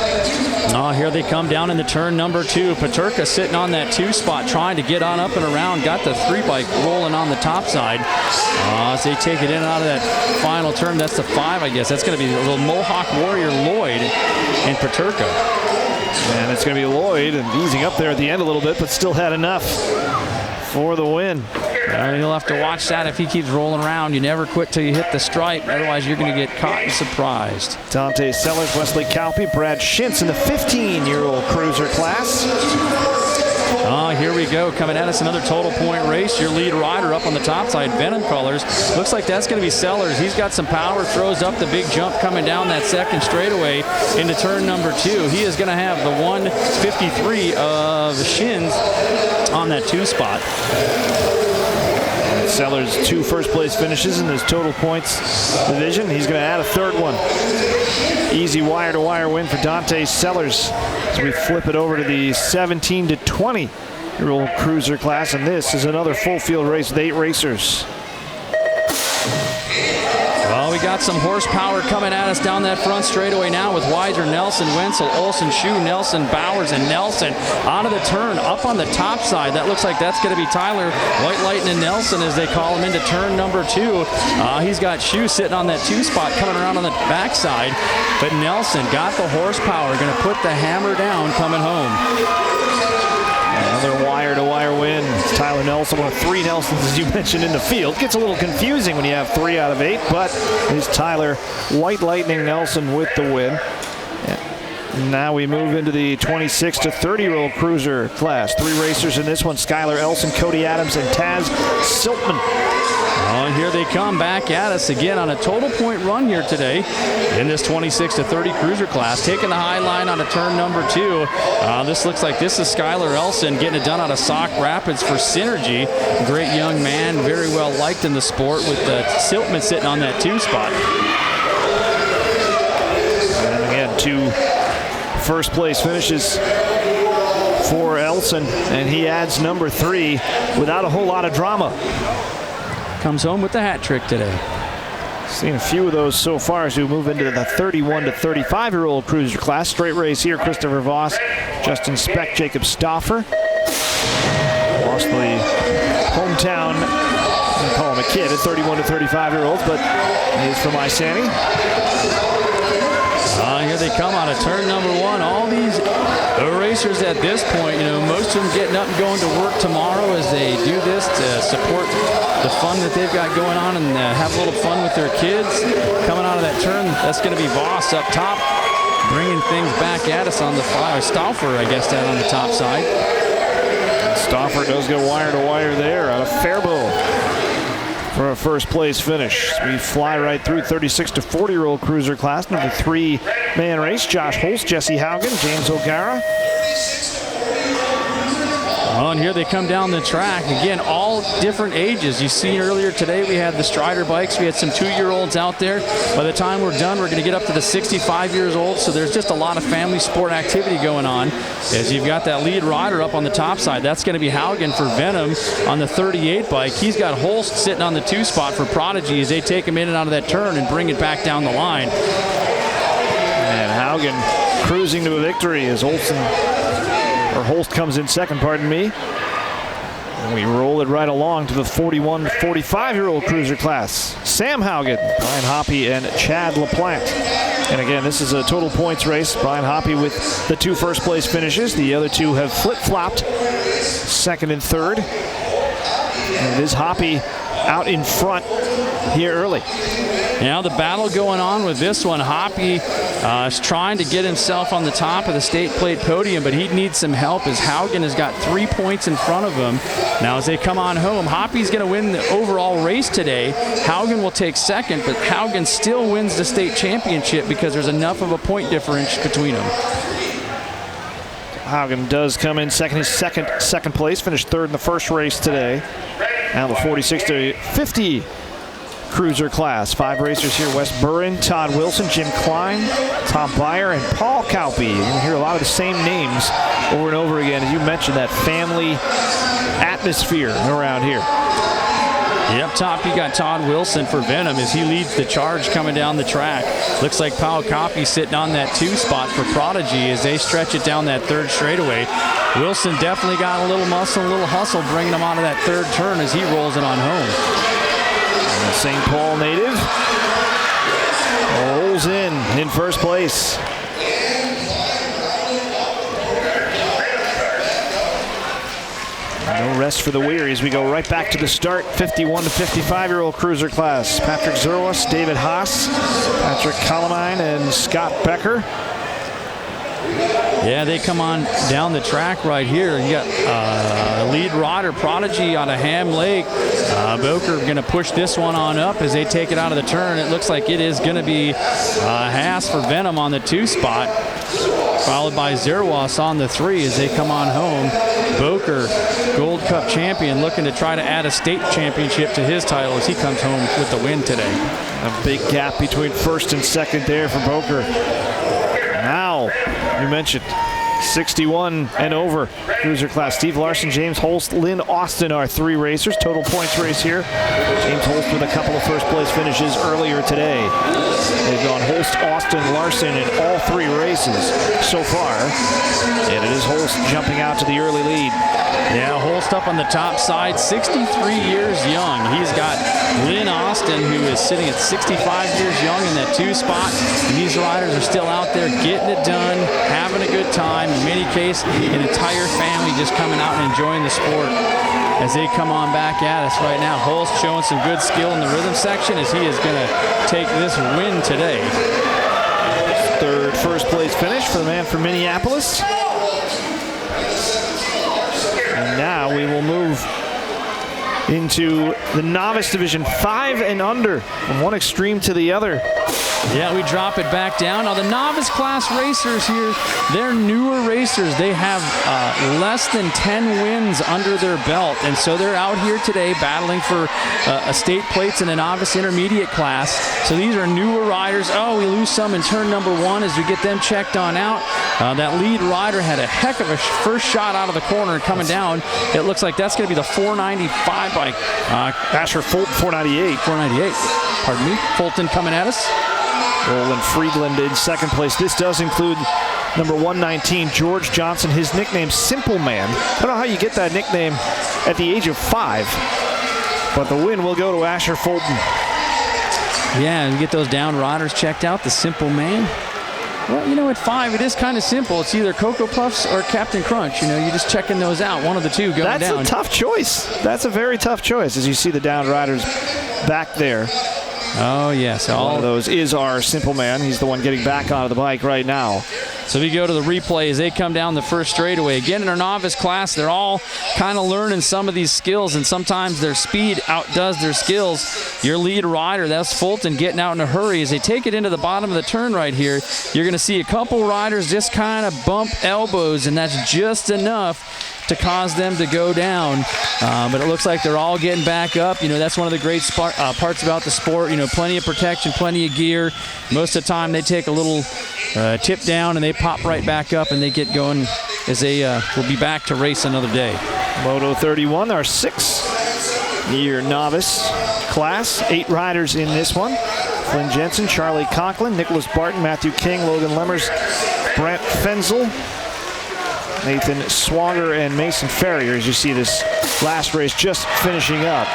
Oh, here they come down in the turn number 2. Paterka sitting on that 2 spot trying to get on up and around. Got the 3 bike rolling on the top side. As they take it in and out of that final turn. That's the 5, I guess. That's going to be a little Mohawk Warrior Lloyd and Paterka. And it's going to be Lloyd and easing up there at the end a little bit, but still had enough for the win. You'll have to watch that if he keeps rolling around. You never quit till you hit the stripe. Otherwise, you're going to get caught and surprised. Dante Sellers, Wesley Calpe, Brad Schintz in the 15-year-old cruiser class. Oh, here we go. Coming at us, another total point race. Your lead rider up on the top side, Venom colors. Looks like that's going to be Sellers. He's got some power, throws up the big jump coming down that 2nd straightaway into turn number 2. He is going to have the 153 of Shins on that 2 spot. Sellers 2 first-place finishes in his total points division. He's going to add a 3rd one. Easy wire-to-wire win for Dante Sellers as we flip it over to the 17 to 20-year-old cruiser class, and this is another full-field race with 8 racers. Well, we got some horsepower coming at us down that front straightaway now with Weiser, Nelson, Wenzel, Olson, Shue, Nelson, Bowers, and Nelson out of the turn up on the top side. That looks like that's going to be Tyler White Lightning Nelson as they call him into turn number 2. He's got Shue sitting on that 2 spot coming around on the backside, but Nelson got the horsepower, going to put the hammer down coming home. Another wire-to-wire win. Tyler Nelson, one of 3 Nelsons, as you mentioned, in the field. Gets a little confusing when you have 3 out of 8, but it's Tyler White Lightning Nelson with the win. Now we move into the 26 to 30-year-old cruiser class. 3 racers in this one: Skylar Elson, Cody Adams, and Taz Siltman. Oh, here they come back at us again on a total point run here today in this 26 to 30 cruiser class. Taking the high line on a turn number 2. This looks like this is Skylar Elson getting it done out of Sauk Rapids for Synergy. Great young man, very well liked in the sport with Siltman sitting on that 2 spot. And again, 2 first place finishes for Elson, and he adds number 3 without a whole lot of drama. Comes home with the hat trick today. Seen a few of those so far as we move into the 31 to 35-year-old cruiser class. Straight race here, Christopher Voss, Justin Speck, Jacob Stauffer. Lost the hometown, I call him a kid, at 31 to 35-year-olds, but he is from Isani. Here they come out of turn number 1. All these racers at this point, most of them getting up and going to work tomorrow as they do this to support the fun that they've got going on and have a little fun with their kids. Coming out of that turn, that's going to be Voss up top, bringing things back at us on the fly. Stauffer, I guess, down on the top side. Stauffer does go wire to wire there out of Faribault for a first place finish. We fly right through 36 to 40-year-old cruiser class, number 3-man race. Josh Holst, Jesse Haugen, James O'Gara. Oh, and here they come down the track. Again, all different ages. You see earlier today we had the Strider bikes. We had some 2-year-olds out there. By the time we're done, we're going to get up to the 65 years old. So there's just a lot of family sport activity going on. As you've got that lead rider up on the top side. That's going to be Haugen for Venom on the 38 bike. He's got Holst sitting on the 2 spot for Prodigy as they take him in and out of that turn and bring it back down the line. And Haugen cruising to a victory as Holst comes in second, pardon me. And we roll it right along to the 41 to 45-year-old cruiser class. Sam Haugen, Brian Hoppy, and Chad LaPlante. And again, this is a total points race. Brian Hoppy with the 2 first-place finishes. The other 2 have flip-flopped, second and third. And it is Hoppy out in front here early. Now the battle going on with this one. Hoppy is trying to get himself on the top of the state plate podium, but he needs some help as Haugen has got 3 points in front of him. Now as they come on home, Hoppy's going to win the overall race today. Haugen will take second, but Haugen still wins the state championship because there's enough of a point difference between them. Haugen does come in second. His second place, finished third in the first race today. Now the 46 to 50 cruiser class. 5 racers here: Wes Burren, Todd Wilson, Jim Klein, Tom Byer, and Paul Kauppi. You're going to hear a lot of the same names over and over again. As you mentioned, that family atmosphere around here. Up top, you got Todd Wilson for Venom as he leads the charge coming down the track. Looks like Paul Kauppi sitting on that 2 spot for Prodigy as they stretch it down that 3rd straightaway. Wilson definitely got a little muscle, a little hustle, bringing him onto that 3rd turn as he rolls it on home. And the St. Paul native rolls in first place. No rest for the weary as we go right back to the start. 51 to 55-year-old cruiser class. Patrick Zerwas, David Haas, Patrick Colomine, and Scott Becker. Yeah, they come on down the track right here. You got lead rider Prodigy out of Ham Lake. Boker going to push this one on up as they take it out of the turn. It looks like it is going to be Haas for Venom on the 2 spot, followed by Zerwas on the 3 as they come on home. Boker, Gold Cup champion, looking to try to add a state championship to his title as he comes home with the win today. A big gap between first and second there for Boker. Now, you mentioned 61 and over cruiser class. Steve Larson, James Holst, Lynn Austin are 3 racers. Total points race here. James Holst with a couple of first place finishes earlier today. They've gone Holst, Austin, Larson in all 3 races so far. And it is Holst jumping out to the early lead. Yeah, Holst up on the top side, 63 years young. He's got Lynn Austin, who is sitting at 65 years young in that 2 spot. And these riders are still out there getting it done, having a good time. In many cases, an entire family just coming out and enjoying the sport as they come on back at us right now. Holst showing some good skill in the rhythm section as he is going to take this win today. 3rd first place finish for the man from Minneapolis. And now we will move into the novice division, 5 and under, from one extreme to the other. Yeah, we drop it back down. Now, the novice class racers here, they're newer racers. They have less than 10 wins under their belt, and so they're out here today battling for a state plates in the novice intermediate class. So these are newer riders. Oh, we lose some in turn number 1 as we get them checked on out. That lead rider had a heck of a first shot out of the corner and coming down. It looks like that's going to be the 495 bike. Asher Fulton, 498. Pardon me. Fulton coming at us. Roland Friedland in second place. This does include number 119, George Johnson. His nickname, Simple Man. I don't know how you get that nickname at the age of 5. But the win will go to Asher Fulton. Yeah, and get those down riders checked out. The Simple Man. Well, you know, at 5, it is kind of simple. It's either Cocoa Puffs or Captain Crunch. You know, you're just checking those out. One of the two going down. That's a tough choice. That's a very tough choice as you see the down riders back there. Oh, yes. All of those is our Simple Man. He's the one getting back onto the bike right now. So we go to the replay as they come down the first straightaway. Again, in our novice class, they're all kind of learning some of these skills, and sometimes their speed outdoes their skills. Your lead rider, that's Fulton, getting out in a hurry. As they take it into the bottom of the turn right here, you're going to see a couple riders just kind of bump elbows, and that's just enough to cause them to go down. But it looks like they're all getting back up. You know, that's one of the great parts about the sport. You know, plenty of protection, plenty of gear. Most of the time they take a little tip down and they pop right back up and they get going as they will be back to race another day. Moto 31, our 6th-year novice class. 8 riders in this one. Flynn Jensen, Charlie Conklin, Nicholas Barton, Matthew King, Logan Lemmers, Brent Fenzel, Nathan Swanger, and Mason Ferrier as you see this last race just finishing up.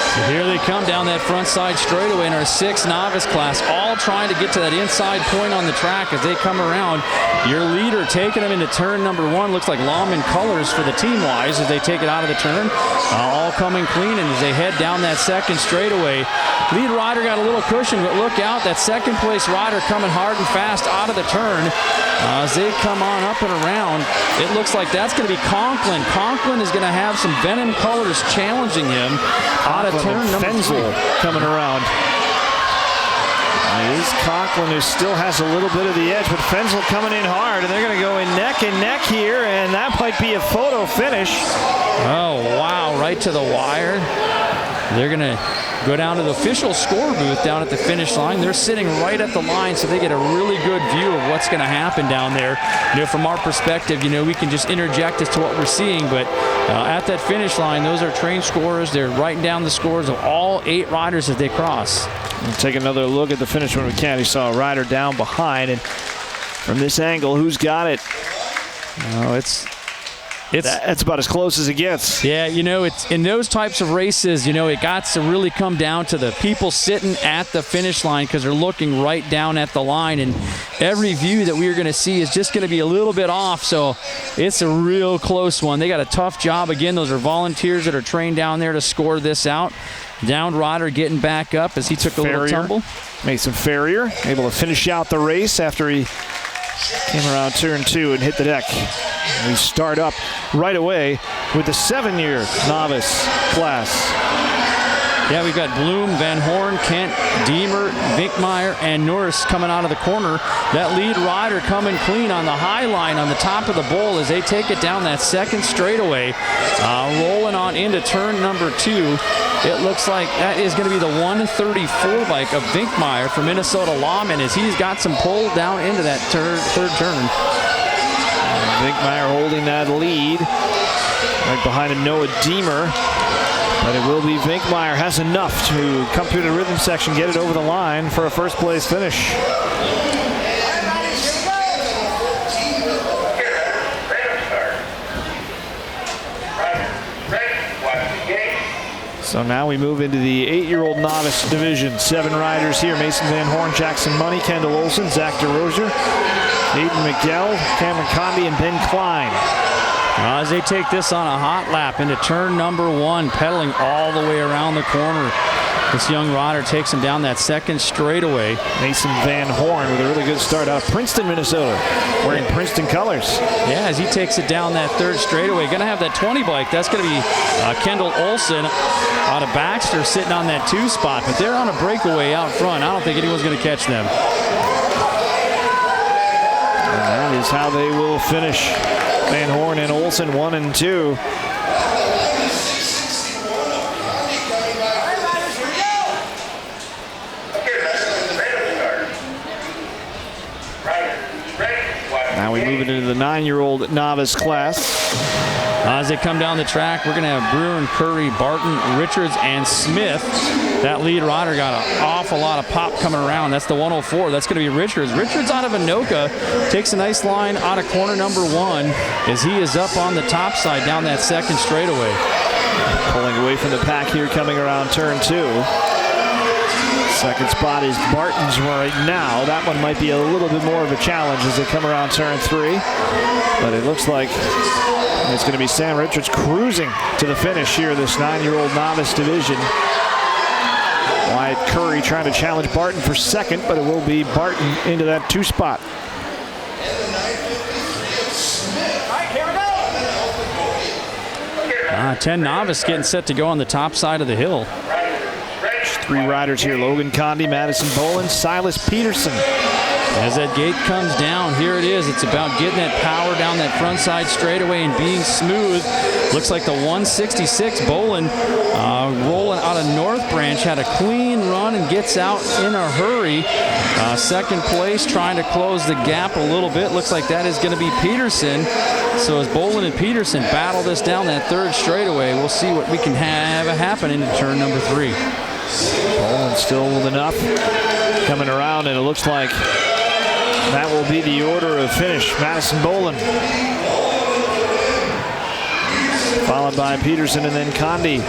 So here they come down that front side straightaway in our 6th novice class, all trying to get to that inside point on the track as they come around. Your leader taking them into turn number 1. Looks like Lawman Colors for the team-wise as they take it out of the turn. All coming clean, and as they head down that second straightaway, lead rider got a little cushion, but look out, that second place rider coming hard and fast out of the turn. As they come on up and around, it looks like that's going to be Conklin. Conklin is going to have some Venom Colors challenging him out of turn number 3. Coming around. It is Conklin who still has a little bit of the edge, but Fenzel coming in hard, and they're going to go in neck and neck here, and that might be a photo finish. Oh, wow, right to the wire. They're going to go down to the official score booth down at the finish line. They're sitting right at the line, so they get a really good view of what's going to happen down there. You know, from our perspective, you know, we can just interject as to what we're seeing, but at that finish line, those are trained scorers. They're writing down the scores of all 8 riders as they cross. We'll take another look at the finish when we can. We saw a rider down behind, and from this angle, who's got it? Oh, that's about as close as it gets. Yeah, you know, it's in those types of races, you know, it got to really come down to the people sitting at the finish line because they're looking right down at the line, and every view that we're going to see is just going to be a little bit off, so it's a real close one. They got a tough job. Again, those are volunteers that are trained down there to score this out. Down rider getting back up as he took a little tumble. Mason Ferrier able to finish out the race after he came around turn 2 and hit the deck. We start up right away with the 7-year novice class. Yeah, we've got Bloom, Van Horn, Kent, Deemer, Vinkmeyer, and Norris coming out of the corner. That lead rider coming clean on the high line on the top of the bowl as they take it down that second straightaway. Rolling on into turn number 2. It looks like that is going to be the 134 bike of Vinkmeyer from Minnesota Lawman as he's got some pull down into that third turn. Vinkmeyer holding that lead. Right behind him, Noah Deemer. But it will be Vinkmeyer has enough to come through the rhythm section, get it over the line for a first place finish. So now we move into the 8-year-old novice division. 7 riders here. Mason Van Horn, Jackson Money, Kendall Olson, Zach DeRozier, Aiden McDowell, Cameron Condi, and Ben Klein. As they take this on a hot lap into turn number 1, pedaling all the way around the corner. This young rider takes him down that second straightaway. Mason Van Horn with a really good start out of Princeton, Minnesota, wearing Princeton colors. Yeah, as he takes it down that third straightaway. Going to have that 20 bike. That's going to be Kendall Olson out of Baxter sitting on that 2 spot. But they're on a breakaway out front. I don't think anyone's going to catch them. And that is how they will finish. Van Horn and Olson 1 and 2. Now we we move it into the 9-year-old novice class. As they come down the track, we're going to have Bruin, Curry, Barton, Richards, and Smith. That lead rider got an awful lot of pop coming around. That's the 104. That's going to be Richards. Richards out of Anoka takes a nice line out of corner number 1 as he is up on the top side down that second straightaway. Pulling away from the pack here, coming around turn 2. Second spot is Barton's right now. That one might be a little bit more of a challenge as they come around turn 3. But it looks like it's going to be Sam Richards cruising to the finish here, this 9-year-old novice division. Wyatt Curry trying to challenge Barton for second, but it will be Barton into that 2 spot. Ah, 10 novice getting set to go on the top side of the hill. 3 riders here: Logan Condi, Madison Boland, Silas Peterson. As that gate comes down, here it is. It's about getting that power down that front side straightaway and being smooth. Looks like the 166 Boland rolling out of North Branch had a clean run and gets out in a hurry. Second place, trying to close the gap a little bit. Looks like that is going to be Peterson. So as Boland and Peterson battle this down that third straightaway, we'll see what we can have happen into turn number 3. Boland still with enough coming around, and it looks like that will be the order of finish. Madison Boland, followed by Peterson and then Condi.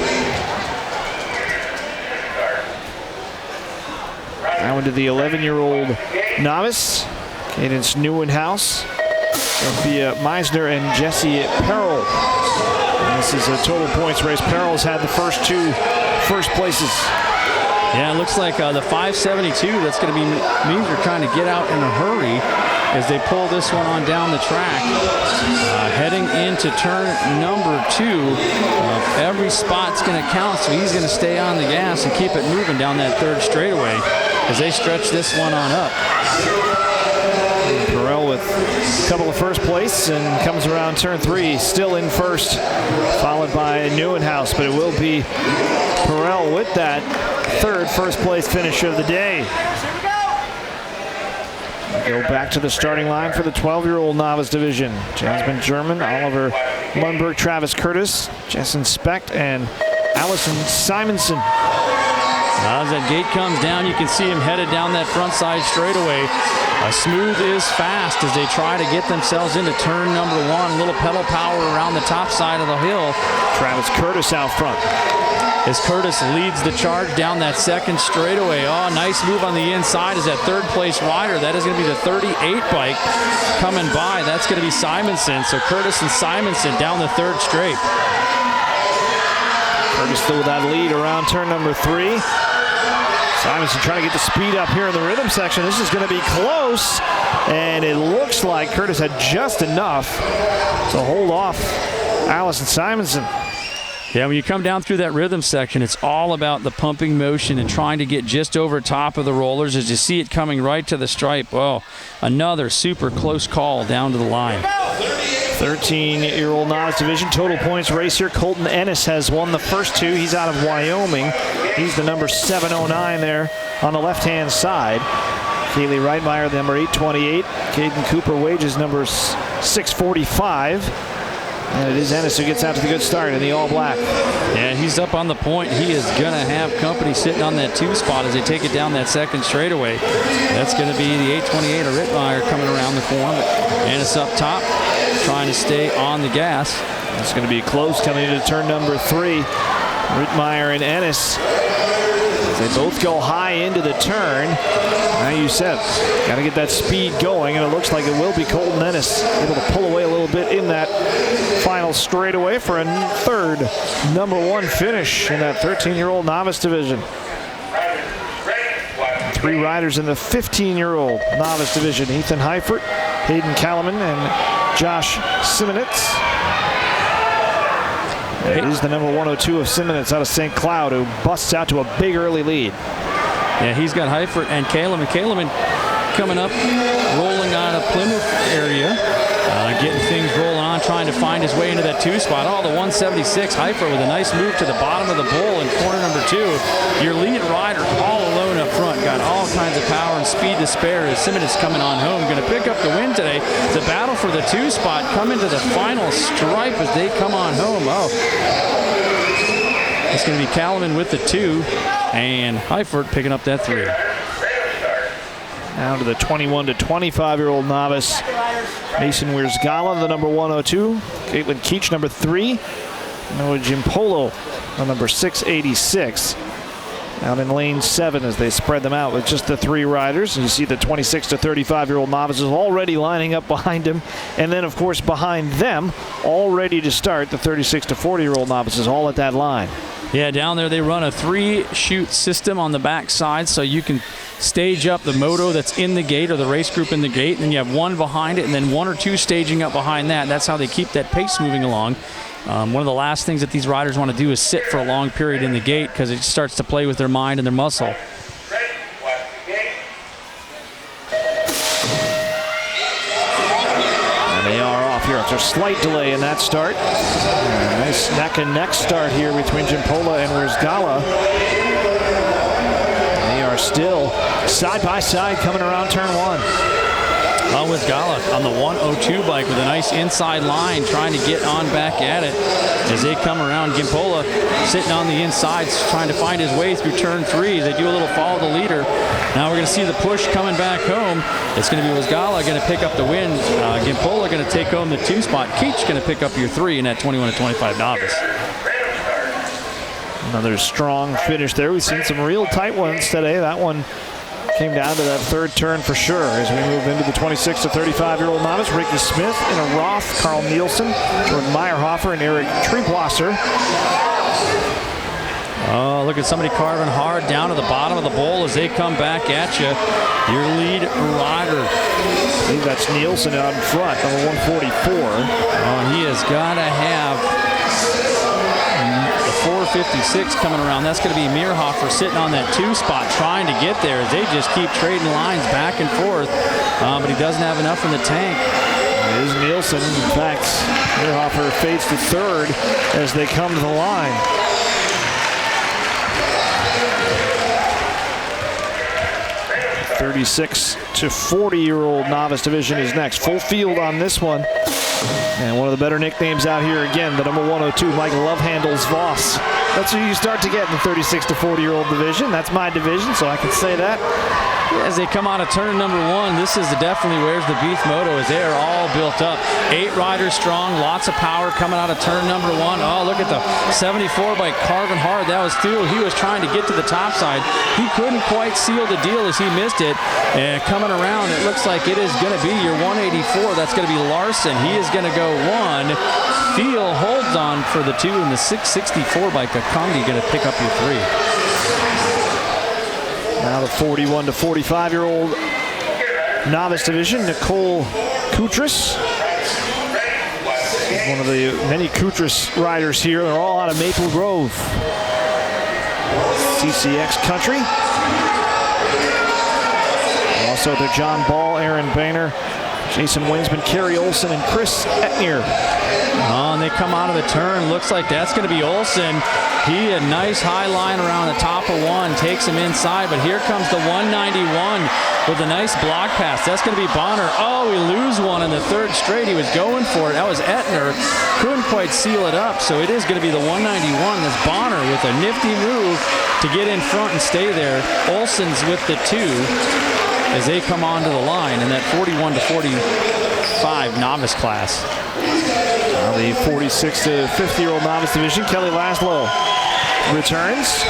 Now into the 11-year-old novice, Cadence Neuenhaus. It'll be Meisner and Jesse Perrell. And this is a total points race. Perrell's had the first 2 first places. Yeah, it looks like the 572, that's going to be Meisner trying to get out in a hurry as they pull this one on down the track. Heading into turn number 2, every spot's going to count, so he's going to stay on the gas and keep it moving down that third straightaway as they stretch this one on up. Perrell with a couple of first place and comes around turn 3, still in first, followed by Neuenhaus, but it will be Perrell with that third first place finish of the day. Go back to the starting line for the 12-year-old novice division. Jasmine German, Oliver Lundberg, Travis Curtis, Jessen Specht, and Allison Simonson. As that gate comes down, you can see him headed down that front side straightaway. Smooth is fast as they try to get themselves into turn number 1. A little pedal power around the top side of the hill. Travis Curtis out front. As Curtis leads the charge down that second straightaway. Oh, nice move on the inside as that third place rider. That is going to be the 38 bike coming by. That's going to be Simonson. So Curtis and Simonson down the third straight. Curtis still with that lead around turn number 3. Simonson trying to get the speed up here in the rhythm section. This is going to be close, and it looks like Curtis had just enough to hold off Allison Simonson. Yeah, when you come down through that rhythm section, it's all about the pumping motion and trying to get just over top of the rollers as you see it coming right to the stripe. Oh, another super close call down to the line. 13-year-old novice division total points race here. Colton Ennis has won the first 2. He's out of Wyoming. He's the number 709 there on the left-hand side. Kaylee Reitmeyer, the number 828. Caden Cooper Wages, number 645. And it is Ennis who gets out to the good start in the all-black. Yeah, he's up on the point. He is going to have company sitting on that 2 spot as they take it down that second straightaway. That's going to be the 828 of Rittmeyer coming around the corner. Ennis up top, trying to stay on the gas. It's going to be close coming into turn number 3. Rittmeyer and Ennis, they both go high into the turn. Now you said, got to get that speed going, and it looks like it will be Colton Ennis able to pull away a little bit in that final straightaway for a third number 1 finish in that 13-year-old novice division. 3 riders in the 15-year-old novice division: Ethan Heifert, Hayden Kalaman, and Josh Simonitz. It is the number 102 of Simonitz out of St. Cloud, who busts out to a big early lead. Yeah, he's got Heifert and Kalaman. Kalaman coming up, rolling out of Plymouth area, getting things rolling on, trying to find his way into that 2 spot. Oh, the 176, Heifert with a nice move to the bottom of the bowl in corner number 2. Your lead rider all alone up front, got all kinds of power and speed to spare as Simmons coming on home. Going to pick up the win today. The battle for the 2 spot coming to the final stripe as they come on home. Oh, it's going to be Kalaman with the 2 and Heifert picking up that 3. Now to the 21 to 25-year-old novice. Mason Wiersgala, the number 102. Caitlin Keach, number 3. Noah Gimpolo, the number 686. Out in lane 7 as they spread them out with just the 3 riders. And you see the 26 to 35-year-old novices already lining up behind him. And then, of course, behind them, all ready to start, the 36 to 40-year-old novices all at that line. Yeah, down there they run a 3-chute system on the back side, so you can stage up the moto that's in the gate or the race group in the gate, and then you have 1 behind it and then 1 or 2 staging up behind that. That's how they keep that pace moving along. One of the last things that these riders want to do is sit for a long period in the gate because it starts to play with their mind and their muscle. And they are off here after a slight delay in that start. Nice neck and neck start here between Jimpola and Wiersgala. They are still side by side coming around turn 1. Wiersgala on the 102 bike with a nice inside line trying to get on back at it as they come around. Gimpola sitting on the inside trying to find his way through turn 3. They do a little follow the leader. Now we're going to see the push coming back home. It's going to be Wiersgala going to pick up the win. Gimpola going to take home the 2 spot. Keach going to pick up your 3 in that 21 to 25 novice. Another strong finish there. We've seen some real tight ones today. That one came down to that 3rd turn for sure as we move into the 26 to 35-year-old novice. Ricky Smith in a Roth, Carl Nielsen, Jordan Meyerhofer, and Eric Treeblosser. Oh, look at somebody carving hard down to the bottom of the bowl as they come back at you. Your lead rider. I believe that's Nielsen out in front, number 144. Oh, he has got to have 456 coming around. That's going to be Meerhofer sitting on that 2 spot trying to get there. They just keep trading lines back and forth, but he doesn't have enough in the tank. It is Nielsen. In fact, Meerhofer fades to 3rd as they come to the line. The 36 to 40-year-old novice division is next. Full field on this one. And one of the better nicknames out here again, the number 102, Mike Lovehandles Voss. That's who you start to get in the 36 to 40-year-old division. That's my division, so I can say that. As they come out of turn number 1, this is definitely where's the beef moto as they are all built up. 8 riders strong, lots of power coming out of turn number 1. Oh, look at the 74 by Carvin Hard. That was Thuel. He was trying to get to the top side. He couldn't quite seal the deal as he missed it. And coming around, it looks like it is going to be your 184. That's going to be Larson. He is going to go 1. Thiel holds on for the 2, and the 664 by Kakongi going to pick up your 3. Now the 41 to 45-year-old novice division, Nicole Koutras. One of the many Koutras riders here. They're all out of Maple Grove, CCX country. Also the John Ball, Aaron Boehner, Jason Winsman, Kerry Olson, and Chris Etnier. Oh, and they come out of the turn. Looks like that's going to be Olson. He a nice high line around the top of 1, takes him inside, but here comes the 191 with a nice block pass. That's going to be Bonner. Oh, we lose one in the 3rd straight. He was going for it. That was Etner. Couldn't quite seal it up, so it is going to be the 191. That's Bonner with a nifty move to get in front and stay there. Olson's with the 2 as they come onto the line in that 41 to 45 novice class. Now the 46 to 50-year-old novice division, Kelly Laszlo returns.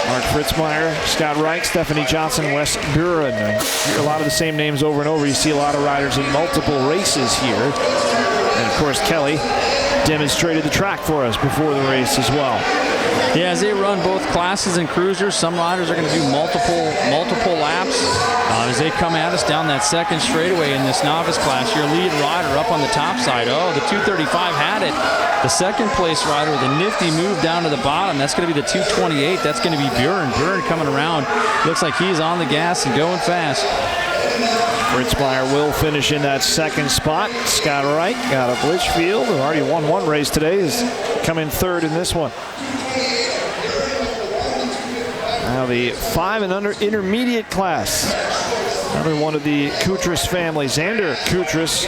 Mark Fritzmeyer, Scott Reich, Stephanie Johnson, Wes Buren. A lot of the same names over and over. You see a lot of riders in multiple races here. And of course, Kelly demonstrated the track for us before the race as well. Yeah, as they run both classes and cruisers, some riders are going to do multiple laps as they come at us down that 2nd straightaway in this novice class. Your lead rider up on the top side. Oh, the 235 had it. The 2nd place rider with a nifty move down to the bottom. That's going to be the 228. That's going to be Buren. Buren coming around. Looks like he's on the gas and going fast. Fritzmeyer will finish in that 2nd spot. Scott Wright out of Litchfield, who already won 1 race today, is coming 3rd in this one. Now Now the 5 and under intermediate class. Another one of the Kutras family. Xander Kutras,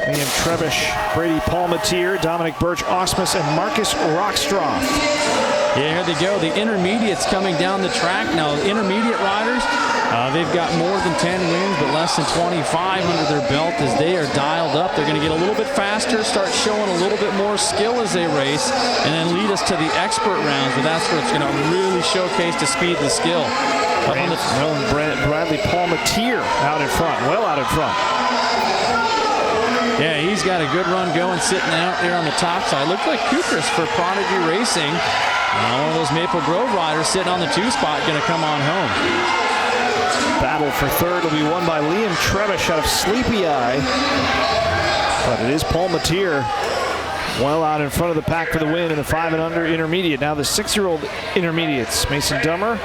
Liam Trebish, Brady Palmatier, Dominic Birch Osmus, and Marcus Rockstroth. Yeah, here they go. The intermediates coming down the track. Now, intermediate riders, they've got more than 10 wins, but less than 25 under their belt as they are dialed up. They're going to get a little bit faster, start showing a little bit more skill as they race, and then lead us to the expert rounds, but that's where it's going to really showcase the speed and the skill. Bradley Palmatier out in front, well out in front. Yeah, he's got a good run going, sitting out there on the top side. Looked like Kutras for Prodigy Racing. One of those Maple Grove riders sitting on the 2 spot, going to come on home. Battle for third will be won by Liam Trebish out of Sleepy Eye. But it is Palmatier well out in front of the pack for the win in the 5 and under intermediate. Now the 6-year-old intermediates. Mason Dummer,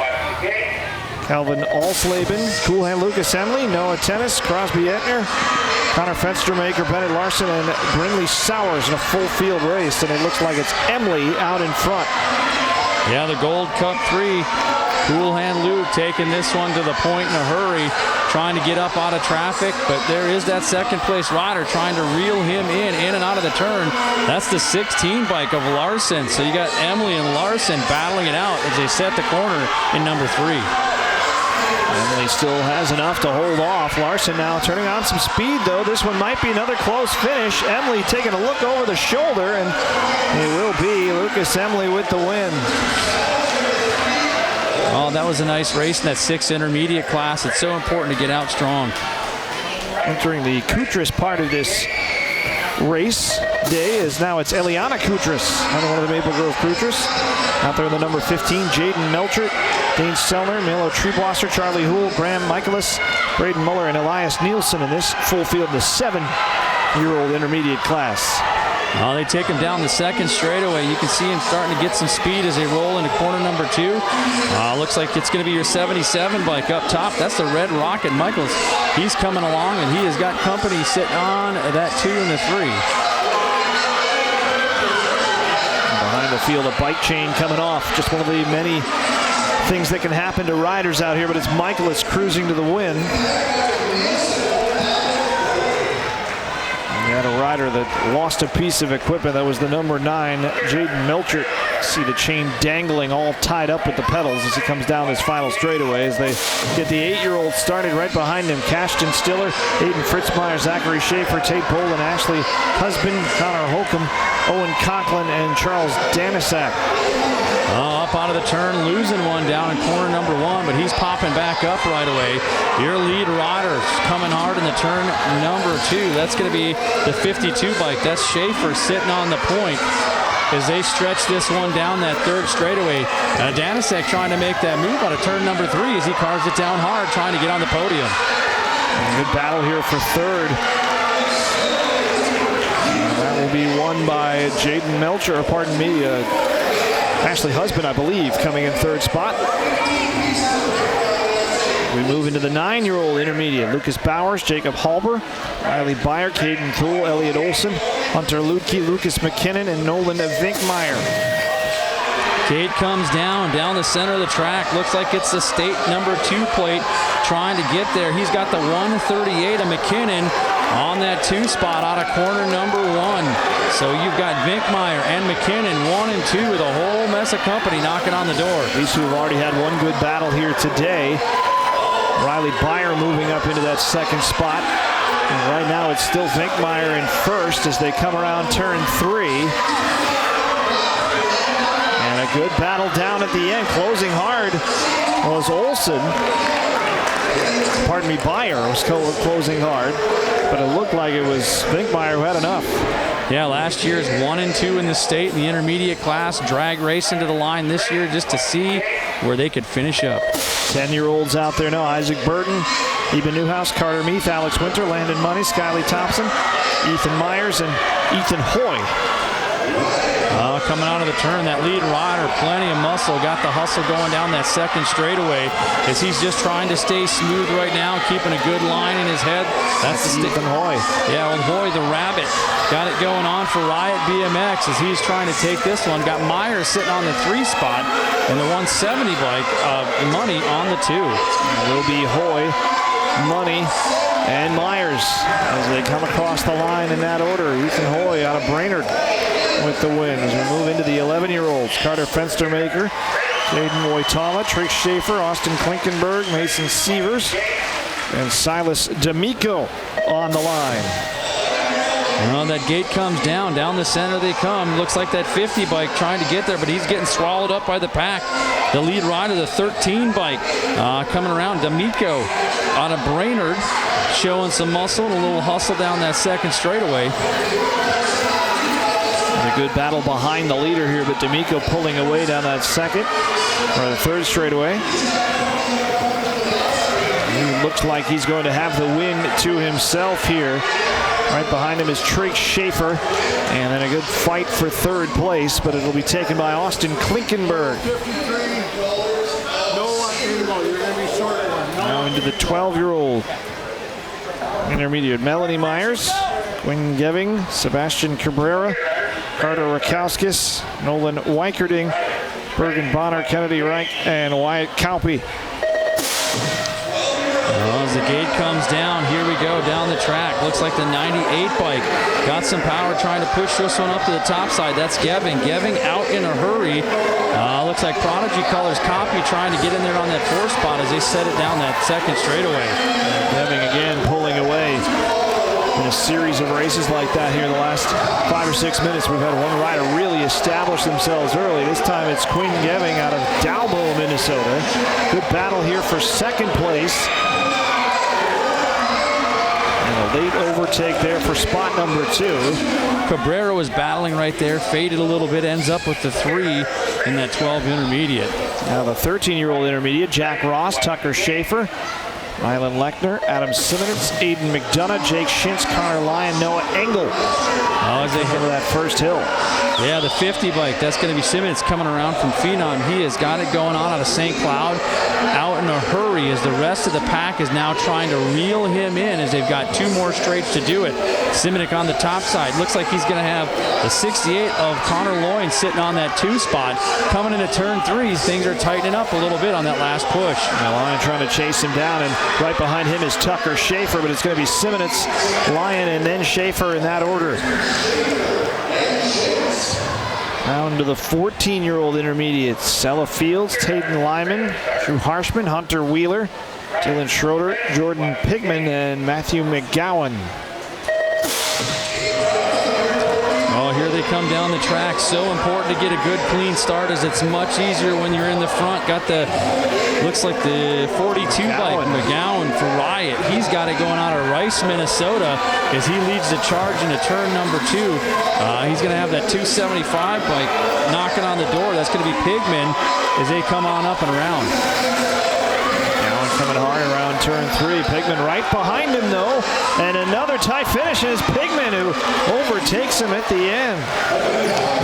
Calvin Alslaben, Coolhand Lucas Emily, Noah Tennis, Crosby Etner, Connor Fenstermaker, Bennett Larson, and Brinley Sowers in a full field race. And it looks like it's Emily out in front. Yeah, the Gold Cup 3. Coolhand Luke taking this one to the point in a hurry, trying to get up out of traffic, but there is that second place rider trying to reel him in and out of the turn. That's the 16 bike of Larson. So you got Emily and Larson battling it out as they set the corner in number 3. Emily still has enough to hold off. Larson now turning on some speed, though. This one might be another close finish. Emily taking a look over the shoulder, and it will be Lucas Emily with the win. Oh, that was a nice race in that 6 intermediate class. It's so important to get out strong. Entering the Kutras part of this race day is now it's Eliana Kutras, another one of the Maple Grove Kutras. Out there in the number 15, Jaden Melchert, Dane Sellner, Milo Treebwasser, Charlie Houle, Graham Michaelis, Braden Muller, and Elias Nielsen in this full field, the 7-year-old intermediate class. Oh, they take him down the second straightaway. You can see him starting to get some speed as they roll into corner number 2. Looks like it's going to be your 77 bike up top. That's the Red Rocket. Michaels, he's coming along, and he has got company sitting on that 2 and the 3. Behind the field, a bike chain coming off. Just one of the many things that can happen to riders out here, but it's Michaelis cruising to the win. We had a rider that lost a piece of equipment. That was the number 9, Jaden Melchert. See the chain dangling, all tied up with the pedals as he comes down his final straightaway as they get the 8-year-old started right behind him. Cashton Stiller, Aiden Fritzmeyer, Zachary Schaefer, Tate Poland, Ashley Husband, Connor Holcomb, Owen Conklin, and Charles Danisak. Up out of the turn, losing one down in corner number 1, but he's popping back up right away. Your lead rider coming hard in the turn number 2. That's going to be the 52 bike. That's Schaefer sitting on the point as they stretch this one down that 3rd straightaway. Danasek trying to make that move out of turn number 3 as he carves it down hard, trying to get on the podium. Good battle here for 3rd. That will be won by Jaden Melcher, pardon me, Ashley Husband, I believe, coming in 3rd spot. We move into the 9-year-old intermediate. Lucas Bowers, Jacob Halber, Riley Byer, Caden Thule, Elliot Olson, Hunter Lutke, Lucas McKinnon, and Nolan Vinkmeyer. Cade comes down the center of the track. Looks like it's the state number 2 plate trying to get there. He's got the 138 of McKinnon on that 2 spot out of corner number 1. So you've got Vinkmeyer and McKinnon 1 and 2 with a whole mess of company knocking on the door. These two have already had one good battle here today. Riley Byer moving up into that 2nd spot. And right now it's still Vinkmeyer in 1st as they come around turn 3. And a good battle down at the end. Closing hard was Olson. Pardon me, Byer was closing hard. But it looked like it was Vinkmeyer who had enough. Yeah, last year's 1 and 2 in the state in the intermediate class. Drag racing to the line this year just to see where they could finish up. 10-year-olds out there now. Isaac Burton, Eben Newhouse, Carter Meath, Alex Winter, Landon Money, Skyley Thompson, Ethan Myers, and Ethan Hoy. Coming out of the turn, that lead rider, plenty of muscle, got the hustle going down that second straightaway as he's just trying to stay smooth right now, keeping a good line in his head. That's Ethan Hoy. Yeah, old Hoy, the rabbit. Got it going on for Riot BMX as he's trying to take this one. Got Myers sitting on the 3 spot and the 170 bike, Money on the 2. It will be Hoy, Money, and Myers as they come across the line in that order. Ethan Hoy out of Brainerd with the win. As we move into the 11-year-olds, Carter Fenstermaker, Jaden Woitala, Trick Schaefer, Austin Klinkenberg, Mason Sievers, and Silas D'Amico on the line. Well, that gate comes down the center they come. Looks like that 50 bike trying to get there, but he's getting swallowed up by the pack. The lead rider, the 13 bike, coming around. D'Amico out of Brainerd, showing some muscle and a little hustle down that second straightaway. And a good battle behind the leader here, but D'Amico pulling away down that second, or the third straightaway. He looks like he's going to have the win to himself here. Right behind him is Trake Schaefer, and then a good fight for third place, but it'll be taken by Austin Klinkenberg. Now into the 12-year-old intermediate. Melanie Myers, Quinn Geving, Sebastian Cabrera, Carter Rakowskis, Nolan Weikerding, Bergen Bonner, Kennedy Reich, and Wyatt Kauppi. As the gate comes down, here we go down the track. Looks like the 98 bike got some power trying to push this one up to the top side. That's Geving. Geving out in a hurry. Looks like Prodigy Colors Kauppi trying to get in there on that 4 spot as they set it down that second straightaway. Geving again pulling away. In a series of races like that here in the last 5 or 6 minutes, we've had one rider really establish themselves early. This time it's Quinn Geving out of Dalbo, Minnesota. Good battle here for second place. And a late overtake there for spot number 2. Cabrera was battling right there, faded a little bit, ends up with the 3 in that 12 intermediate. Now the 13-year-old intermediate, Jack Ross, Tucker Schaefer, Rylan Lechner, Adam Simonitz, Aiden McDonough, Jake Schintz, Connor Lyon, Noah Engel. As they hit that first hill. Yeah, the 50 bike, that's going to be Simmons coming around from Phenom. He has got it going on out of St. Cloud, out in a hurry as the rest of the pack is now trying to reel him in as they've got 2 more straights to do it. Simonic on the top side. Looks like he's going to have the 68 of Connor Loyne sitting on that 2 spot. Coming into turn 3, things are tightening up a little bit on that last push. Now Lyon trying to chase him down, and right behind him is Tucker Schaefer, but it's going to be Simonitz, Lyon, and then Schaefer in that order. Down to the 14-year-old intermediates. Sella Fields, Tayden Lyman, Drew Harshman, Hunter Wheeler, Dylan Schroeder, Jordan Pigman, and Matthew McGowan. Oh, here they come down the track. So important to get a good, clean start as it's much easier when you're in the front. Got the, looks like the 42 bike, McGowan for Riot. He's got it going out of Rice, Minnesota as he leads the charge into turn number 2. He's going to have that 275 bike knocking on the door. That's going to be Pigman as they come on up and around. Coming hard around turn 3. Pigman right behind him, though. And another tight finish is Pigman who overtakes him at the end.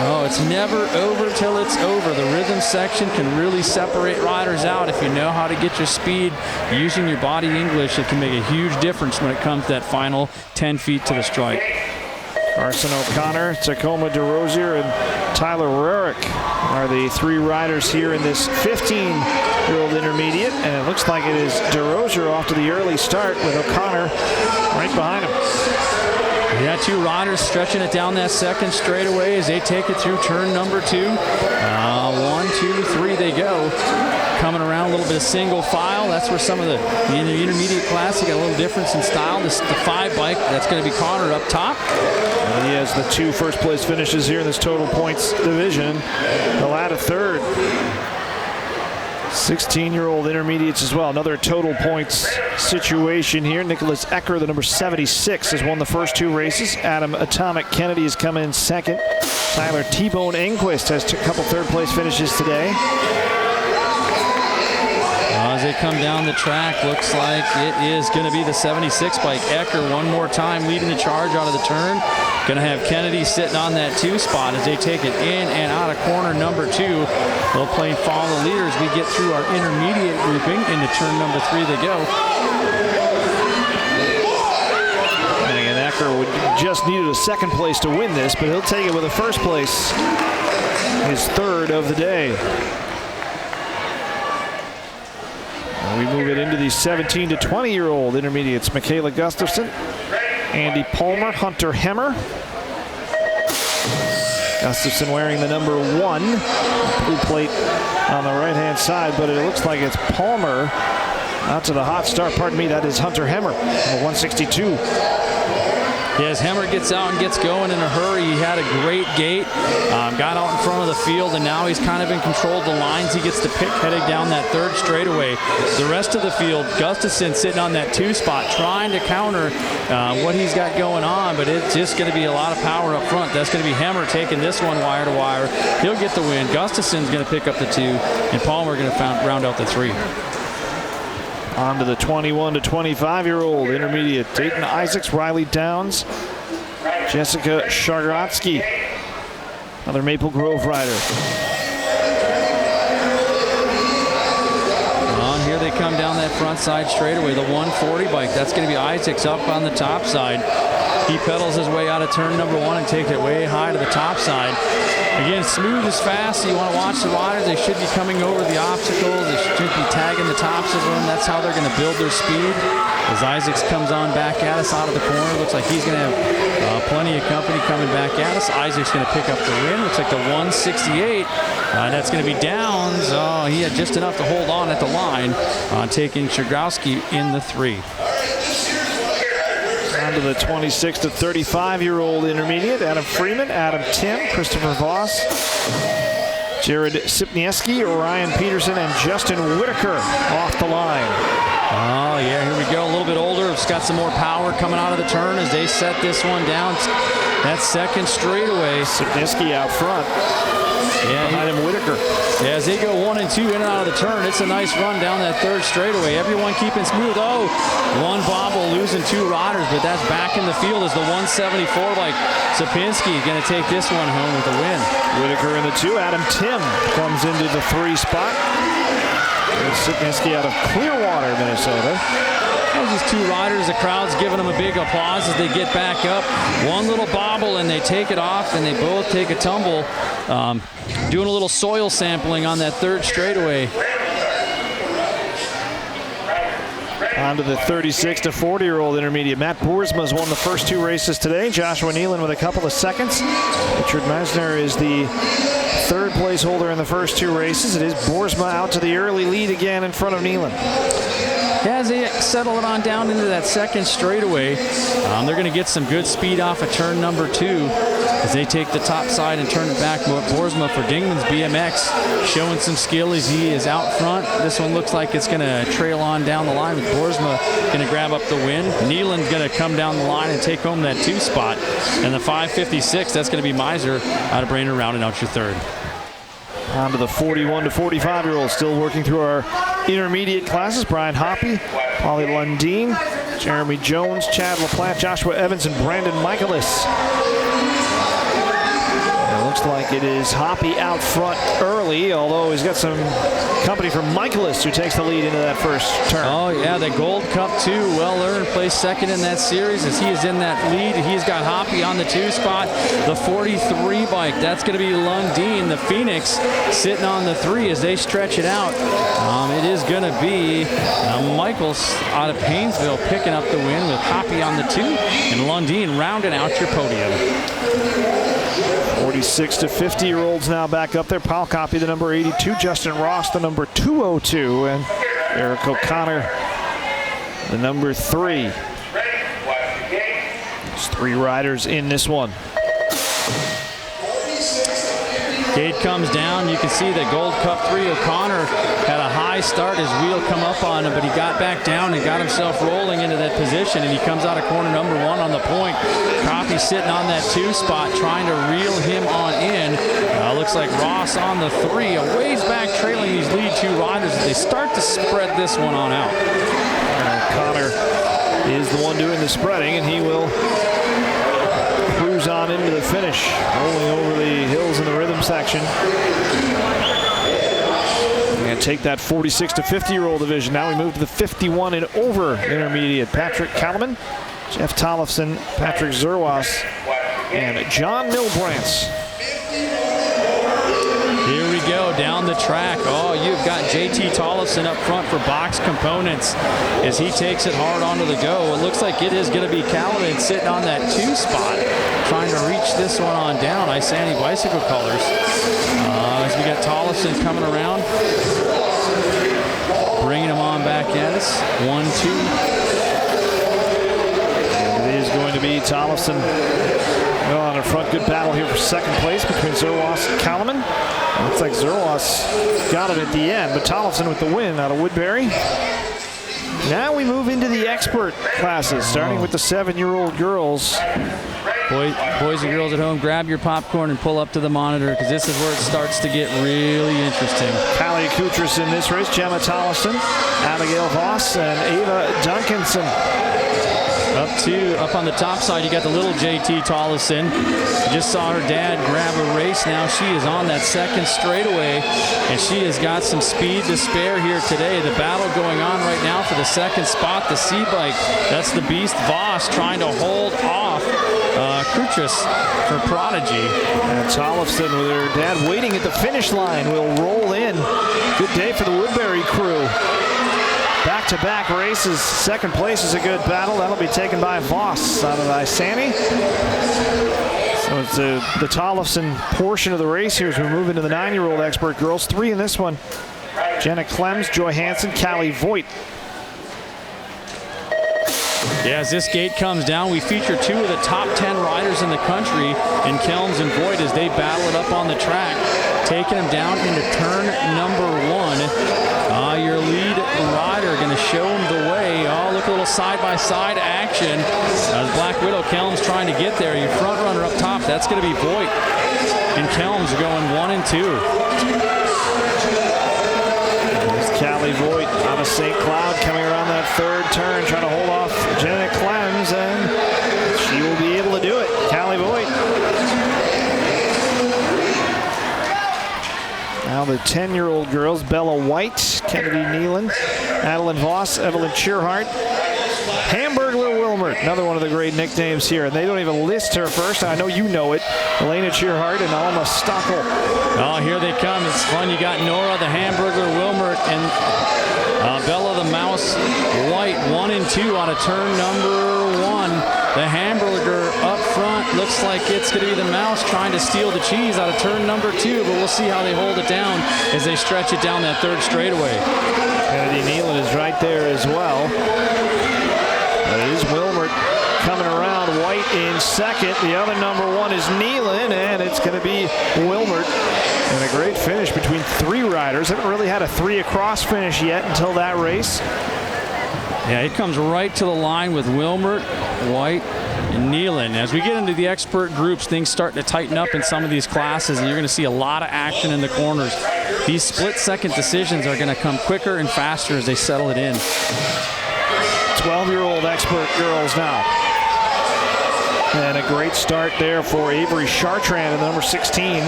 Oh, it's never over till it's over. The rhythm section can really separate riders out if you know how to get your speed. Using your body English, it can make a huge difference when it comes to that final 10 feet to the stripe. Carson O'Connor, Tacoma DeRosier, and Tyler Rarick are the 3 riders here in this 15-year-old intermediate, and it looks like it is DeRosier off to the early start with O'Connor right behind him. Yeah, 2 riders stretching it down that second straightaway as they take it through turn number 2. 1, 2, 3 they go. Coming around a little bit of single file. That's where some of the intermediate class, got a little difference in style. The 5 bike, that's going to be Connor up top. And he has the 2 first place finishes here in this total points division. He'll add a third. 16-year-old intermediates as well. Another total points situation here. Nicholas Ecker, the number 76, has won the first 2 races. Adam Atomic Kennedy has come in second. Tyler T-Bone Enquist has a couple third place finishes today. As they come down the track, looks like it is going to be the 76 bike. Ecker one more time leading the charge out of the turn. Going to have Kennedy sitting on that 2 spot as they take it in and out of corner number 2. They'll play follow the leaders. We get through our intermediate grouping. Into turn number 3 they go. And again, Ecker would just needed a second place to win this, but he'll take it with a first place. His 3rd of the day. We move it into the 17 to 20-year-old intermediates. Michaela Gustafson, Andy Palmer, Hunter Hemmer. Gustafson wearing the number 1 blue plate on the right-hand side, but it looks like it's Palmer out to the hot start. Pardon me, that is Hunter Hemmer, number 162. As Hemmer gets out and gets going in a hurry, he had a great gait, got out in front of the field, and now he's kind of in control of the lines. He gets to pick heading down that 3rd straightaway. The rest of the field, Gustafson sitting on that 2 spot, trying to counter what he's got going on, but it's just going to be a lot of power up front. That's going to be Hemmer taking this one wire to wire. He'll get the win. Gustafson's going to pick up the 2, and Palmer going to round out the 3. On to the 21 to 25-year-old intermediate. Dayton Isaacs, Riley Downs, Jessica Shargotsky, another Maple Grove rider. On here they come down that front side straightaway. The 140 bike, that's going to be Isaacs up on the top side. He pedals his way out of turn number 1 and takes it way high to the top side. Again, smooth as fast. So you want to watch the riders. They should be coming over the obstacles. They should be tagging the tops of them. That's how they're going to build their speed. As Isaacs comes on back at us out of the corner, looks like he's going to have plenty of company coming back at us. Isaac's going to pick up the win. Looks like the 168. That's going to be Downs. Oh, he had just enough to hold on at the line, taking Shargowski in the 3. On to the 26 to 35-year-old intermediate. Adam Freeman, Adam Tim, Christopher Voss, Jared Sipnieski, Ryan Peterson, and Justin Whitaker off the line. Oh, yeah, here we go. A little bit older. It's got some more power coming out of the turn as they set this one down. That 2nd straightaway. Sipnieski out front. Yeah, behind him Whitaker. Yeah, as they go 1 and 2 in and out of the turn, it's a nice run down that 3rd straightaway. Everyone keeping smooth. Oh, one bobble, losing 2 riders, but that's back in the field as the 174 like Sapinski going to take this one home with a win. Whitaker in the 2. Adam Tim comes into the 3 spot. Sapinski out of Clearwater, Minnesota. Those 2 riders, the crowd's giving them a big applause as they get back up. One little bobble and they take it off and they both take a tumble. Doing a little soil sampling on that 3rd straightaway. On to the 36 to 40-year-old intermediate. Matt Boersma has won the first 2 races today. Joshua Nealon with a couple of seconds. Richard Meisner is the 3rd place holder in the first 2 races. It is Boersma out to the early lead again in front of Nealon. As they settle it on down into that 2nd straightaway, they're going to get some good speed off of turn number 2 as they take the top side and turn it back. Boersma for Dingman's BMX showing some skill as he is out front. This one looks like it's going to trail on down the line with Boersma going to grab up the win. Nealon's going to come down the line and take home that 2 spot. And the 556, that's going to be Miser out of Brainerd rounding out your 3rd. On to the 41 to 45-year-olds, still working through our intermediate classes. Brian Hoppy, Paulie Lundeen, Jeremy Jones, Chad LaPlante, Joshua Evans, and Brandon Michaelis. It looks like it is Hoppy out front early, although he's got some company from Michaelis, who takes the lead into that first turn. Oh, yeah, the Gold Cup, too. Well earned, placed 2nd in that series as he is in that lead. He's got Hoppy on the 2 spot. The 43 bike, that's going to be Lundeen. The Phoenix sitting on the 3 as they stretch it out. It is going to be Michaels out of Painesville picking up the win with Hoppy on the 2 and Lundeen rounding out your podium. 46 to 50-year-olds now back up there. Paul Copy, the number 82. Justin Ross, the number 202. And Eric O'Connor, the number 3. There's 3 riders in this one. Gate comes down. You can see that Gold Cup 3 O'Connor had a high nice start. His wheel come up on him, but he got back down and got himself rolling into that position, and he comes out of corner number 1 on the point. Coffey sitting on that 2 spot, trying to reel him on in. Looks like Ross on the 3, a ways back, trailing these lead 2 riders as they start to spread this one on out. Connor is the one doing the spreading, and he will cruise on into the finish, rolling over the hills in the rhythm section. And take that 46 to 50-year-old division. Now we move to the 51 and over intermediate. Patrick Kallman, Jeff Tollefson, Patrick Zerwas, and John Milbrantz. Here we go down the track. Oh, you've got JT Tollefson up front for box components as he takes it hard onto the go. It looks like it is going to be Kallman sitting on that 2 spot, trying to reach this one on down. Isani bicycle colors. As we got Tollefson coming around, bringing him on back at us. 1-2. It is going to be Tollefson on in front. Good battle here for second place between Zerwas and Kallman. Looks like Zerwas got it at the end, but Tollefson with the win out of Woodbury. Now we move into the expert classes, starting with the 7-year-old girls. Boys and girls at home, grab your popcorn and pull up to the monitor, because this is where it starts to get really interesting. Callie Kutras in this race, Gemma Tollefson, Abigail Voss, and Ava Duncanson. Up on the top side, you got the little JT Tollefson. You just saw her dad grab a race. Now she is on that second straightaway, and she has got some speed to spare here today. The battle going on right now for the second spot, the C-Bike. That's the beast Voss trying to hold off Kutras for Prodigy. And Tollefson with her dad waiting at the finish line will roll in. Good day for the Woodbury crew. Back-to-back races. Second place is a good battle. That'll be taken by Voss out of Isani. So it's the Tollefson portion of the race here as we move into the 9-year-old expert girls. 3 in this one. Jenna Clems, Joy Hansen, Callie Voigt. Yeah, as this gate comes down, we feature 2 of the top 10 riders in the country in Kelms and Voigt as they battle it up on the track, taking them down into turn number 1. Your lead rider going to show them the way. Oh, look, a little side-by-side action. As Black Widow Kelms trying to get there. Your front runner up top, that's going to be Voigt. And Kelms are going 1 and 2. There's Callie Voigt out of St. Cloud coming around that 3rd turn, trying to hold off Jenna Clems, and she will be able to do it. Callie Voigt. Now the 10-year-old girls, Bella White, Kennedy Nealon, Adeline Voss, Evelyn Cheerhart, Hamburglar Wilmert, another one of the great nicknames here. And they don't even list her first. I know you know it. Elena Cheerhart and Alma Stockel. Oh, here they come. It's fun. You got Nora, the Hamburglar Wilmert, and Bella the Mouse White. 1 and 2 out of turn number 1. The Hamburger up front. Looks like it's going to be the Mouse trying to steal the cheese out of turn number 2, but we'll see how they hold it down as they stretch it down that 3rd straightaway. Kennedy Nealon is right there as well. It is Wilmert coming around. White in 2nd. The other number 1 is Nealon, and it's going to be Wilmert. And a great finish between 3 riders. Haven't really had a 3 across finish yet until that race. Yeah, it comes right to the line with Wilmert, White, and Nealon. As we get into the expert groups, things start to tighten up in some of these classes, and you're going to see a lot of action in the corners. These split-second decisions are going to come quicker and faster as they settle it in. 12-year-old expert girls now. And a great start there for Avery Chartrand in number 16.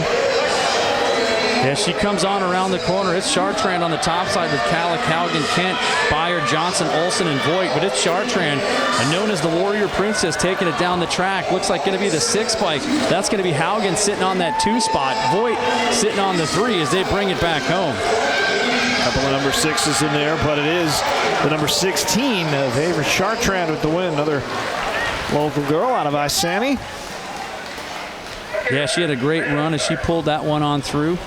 Yeah, she comes on around the corner. It's Chartrand on the top side with Calla, Cowgan, Kent, Byer, Johnson, Olson, and Voigt. But it's Chartrand, known as the Warrior Princess, taking it down the track. Looks like going to be the 6 bike. That's going to be Haugen sitting on that 2 spot. Voigt sitting on the 3 as they bring it back home. A couple of number 6s in there, but it is the number 16 of Avery Chartrand with the win. Another local girl out of Isani. Yeah, she had a great run as she pulled that one on through.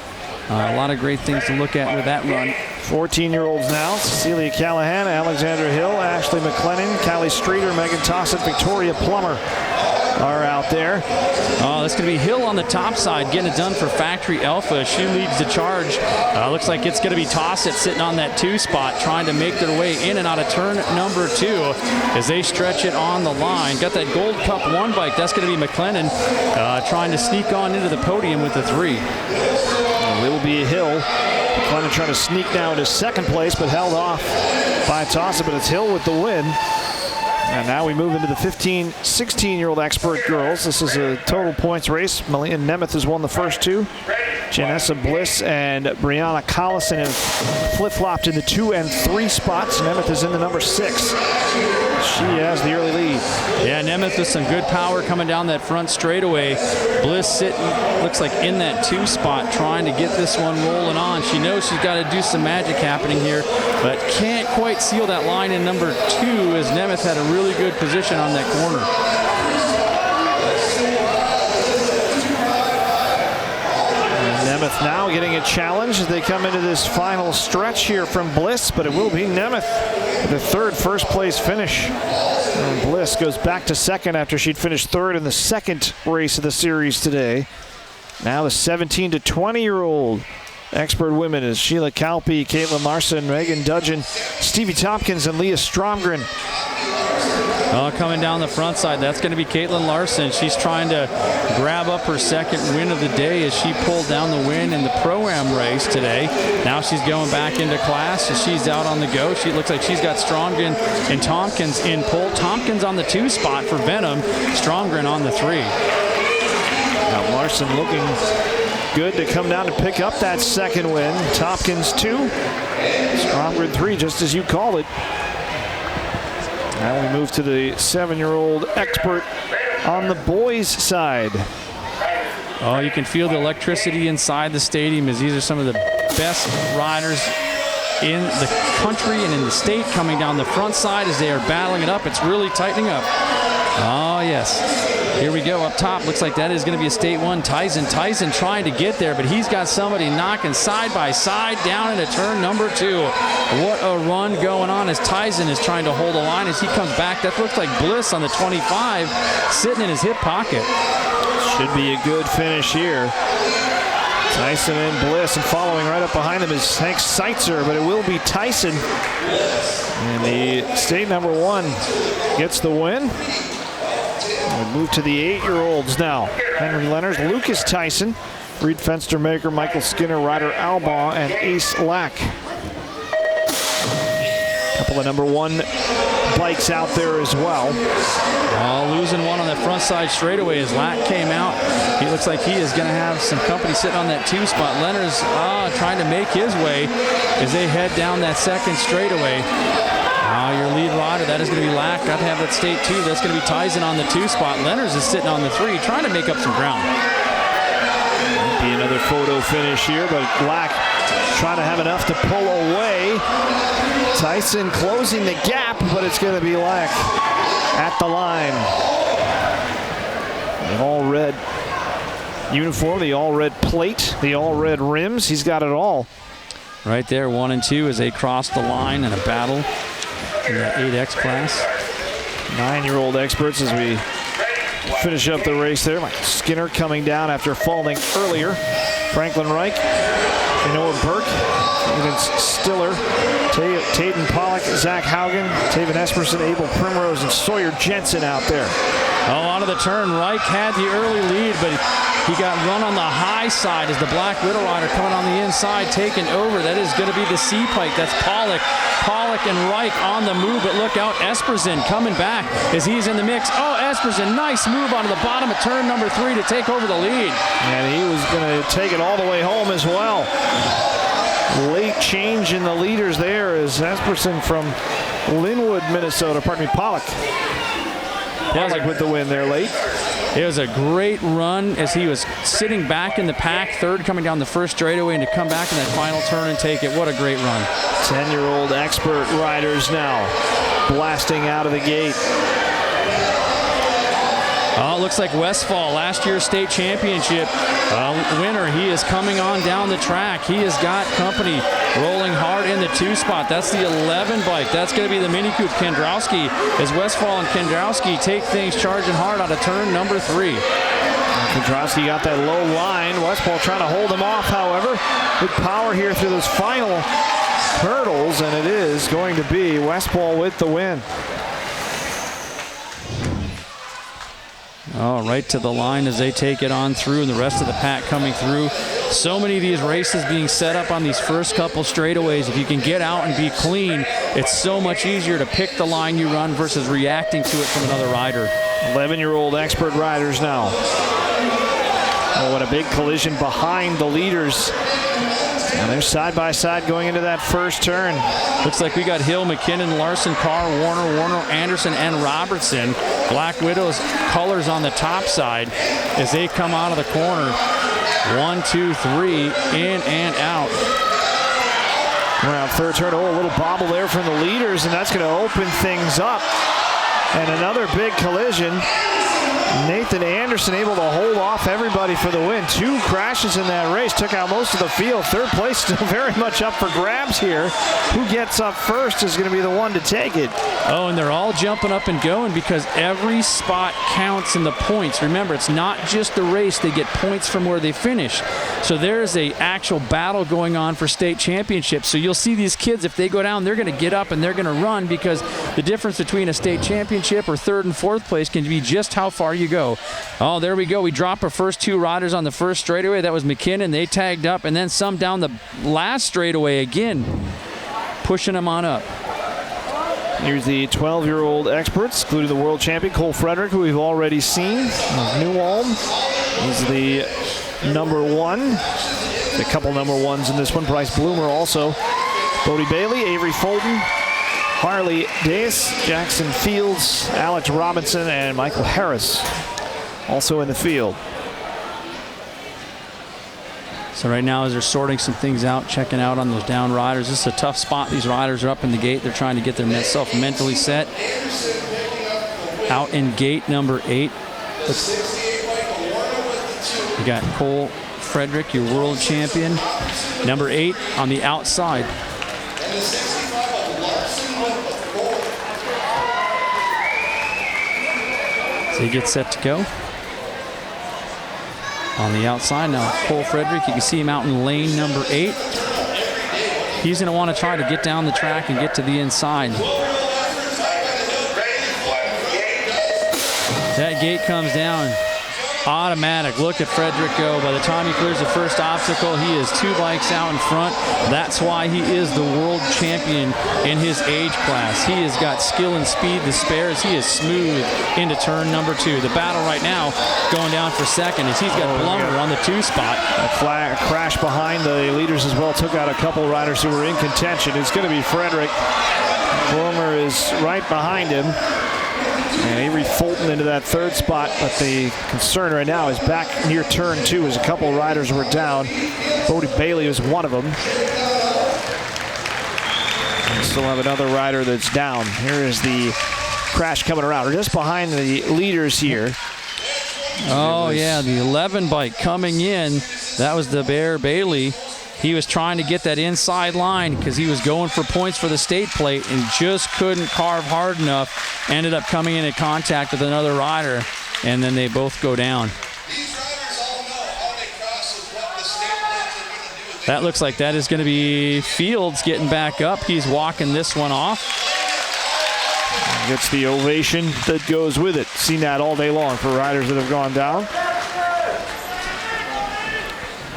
A lot of great things to look at with that run. 14-year-olds now. Cecilia Callahan, Alexandra Hill, Ashley McLennan, Callie Streeter, Megan Tossett, Victoria Plummer. are out there. Oh, that's going to be Hill on the top side getting it done for Factory Alpha. She leads the charge. Looks like it's going to be Tossett sitting on that 2 spot trying to make their way in and out of turn number 2 as they stretch it on the line. Got that Gold Cup 1 bike. That's going to be McLennan trying to sneak on into the podium with the 3. It will be Hill. McLennan trying to sneak now into second place, but held off by Tossett, but it's Hill with the win. And now we move into the 15, 16-year-old expert girls. This is a total points race. Malia Nemeth has won the first 2. Janessa Bliss and Brianna Collison have flip-flopped in the 2 and 3 spots. Nemeth is in the number 6. She has the early lead. Yeah, Nemeth with some good power coming down that front straightaway. Bliss sitting, looks like in that 2 spot, trying to get this one rolling on. She knows she's got to do some magic happening here, but can't quite seal that line in number 2 as Nemeth had a really good position on that corner. Nemeth now getting a challenge as they come into this final stretch here from Bliss, but it will be Nemeth with the 3rd first-place finish. And Bliss goes back to 2nd after she'd finished 3rd in the 2nd race of the series today. Now the 17 to 20-year-old expert women is Sheila Kalpe, Caitlin Larson, Megan Dudgeon, Stevie Tompkins, and Leah Stromgren. Coming down the front side, that's going to be Caitlin Larson. She's trying to grab up her 2nd win of the day as she pulled down the win in the Pro-Am race today. Now she's going back into class as she's out on the go. She looks like she's got Stromgren and Tompkins in pole. Tompkins on the 2 spot for Venom, Stromgren on the 3. Now Larson looking good to come down to pick up that 2nd win. Tompkins 2, Stromgren 3, just as you called it. Now we move to the 7-year-old expert on the boys' side. Oh, you can feel the electricity inside the stadium as these are some of the best riders in the country and in the state coming down the front side as they are battling it up. It's really tightening up. Oh, yes. Here we go up top. Looks like that is going to be a state 1. Tyson trying to get there, but he's got somebody knocking side by side down into turn number 2. What a run going on as Tyson is trying to hold the line as he comes back. That looks like Bliss on the 25 sitting in his hip pocket. Should be a good finish here. Tyson and Bliss, and following right up behind them is Hank Seitzer, but it will be Tyson. And the state number 1 gets the win. We move to the 8-year-olds now. Henry Leonard, Lucas Tyson, Reed Fenstermaker, Michael Skinner, Ryder Albaugh, and Ace Lack. A couple of number 1 bikes out there as well. Losing one on the front side straightaway as Lack came out. He looks like he is going to have some company sitting on that 2 spot. Leonard's trying to make his way as they head down that 2nd straightaway. Your lead rider, that is going to be Lack. Got to have that state 2. That's going to be Tyson on the 2 spot. Leonard's is sitting on the 3, trying to make up some ground. Might be another photo finish here, but Lack trying to have enough to pull away. Tyson closing the gap, but it's going to be Lack at the line. The all-red uniform, the all-red plate, the all-red rims. He's got it all. Right there, 1 and 2 as they cross the line in a battle in the 8X class. 9-year-old experts as we finish up the race there. Mike Skinner coming down after falling earlier. Franklin Reich, Noah Burke, Vince Stiller, Tayden Pollock, Zach Haugen, Taven Esperson, Abel Primrose, and Sawyer Jensen out there. Onto the turn. Reich had the early lead, but he got run on the high side as the Black Widow rider coming on the inside, taking over. That is going to be the C-Pike. That's Pollock and Reich on the move, but look out, Esperson coming back as he's in the mix. Oh, Esperson, nice move onto the bottom of turn number 3 to take over the lead. And he was going to take it all the way home as well. Late change in the leaders there is Esperson from Linwood, Minnesota. Pollock. Pollock with the win there late. It was a great run as he was sitting back in the pack, 3rd coming down the first straightaway, and to come back in that final turn and take it. What a great run. 10-year-old expert riders now blasting out of the gate. Oh, it looks like Westfall, last year's state championship winner. He is coming on down the track. He has got company rolling hard in the 2 spot. That's the 11 bike. That's going to be the Mini Coupe Kendrowski as Westfall and Kendrowski take things charging hard out of turn number 3. Kendrowski got that low line. Westfall trying to hold him off, however. Good power here through those final hurdles, and it is going to be Westfall with the win. Oh, right to the line as they take it on through, and the rest of the pack coming through. So many of these races being set up on these first couple straightaways. If you can get out and be clean, it's so much easier to pick the line you run versus reacting to it from another rider. 11-year-old expert riders now. Oh, what a big collision behind the leaders. And they're side by side going into that first turn. Looks like we got Hill, McKinnon, Larson, Carr, Warner, Anderson, and Robertson. Black Widow's colors on the top side as they come out of the corner. 1, 2, 3, in and out. Around third turn, oh, a little bobble there from the leaders, and that's going to open things up. And another big collision. Nathan Anderson able to hold off everybody for the win. 2 crashes in that race, took out most of the field. Third place still very much up for grabs here. Who gets up first is going to be the one to take it. Oh, and they're all jumping up and going because every spot counts in the points. Remember, it's not just the race. They get points from where they finish. So there's a actual battle going on for state championships. So you'll see these kids, if they go down, they're going to get up and they're going to run because the difference between a state championship or 3rd and 4th place can be just how far you go. Oh, there we go. We dropped our first 2 riders on the first straightaway. That was McKinnon. They tagged up, and then some down the last straightaway again, pushing them on up. Here's the 12-year-old experts, including the world champion Cole Frederick, who we've already seen. New Ulm is the number 1. A couple number 1s in this one. Bryce Bloomer also. Bodie Bailey, Avery Fulton, Harley Dace, Jackson Fields, Alex Robinson, and Michael Harris also in the field. So right now as they're sorting some things out, checking out on those down riders, this is a tough spot. These riders are up in the gate. They're trying to get themselves mentally set. Out in gate number 8. You got Cole Frederick, your world champion. Number 8 on the outside. So he gets set to go. On the outside now, Cole Frederick, you can see him out in lane number 8. He's going to want to try to get down the track and get to the inside. That gate comes down. Automatic. Look at Frederick go. By the time he clears the first obstacle, he is 2 bikes out in front. That's why he is the world champion in his age class. He has got skill and speed to spare as he is smooth into turn number 2. The battle right now going down for second as he's got Blummer on the 2 spot. A crash behind the leaders as well. Took out a couple riders who were in contention. It's going to be Frederick. Blummer is right behind him. And Avery Fulton into that 3rd spot, but the concern right now is back near turn 2 as a couple riders were down. Bodie Bailey was one of them. We still have another rider that's down. Here is the crash coming around. We're just behind the leaders here. Oh, yeah, the 11 bike coming in. That was the Bear Bailey. He was trying to get that inside line because he was going for points for the state plate and just couldn't carve hard enough. Ended up coming into contact with another rider, and then they both go down. That looks like that is going to be Fields getting back up. He's walking this one off. Gets the ovation that goes with it. Seen that all day long for riders that have gone down.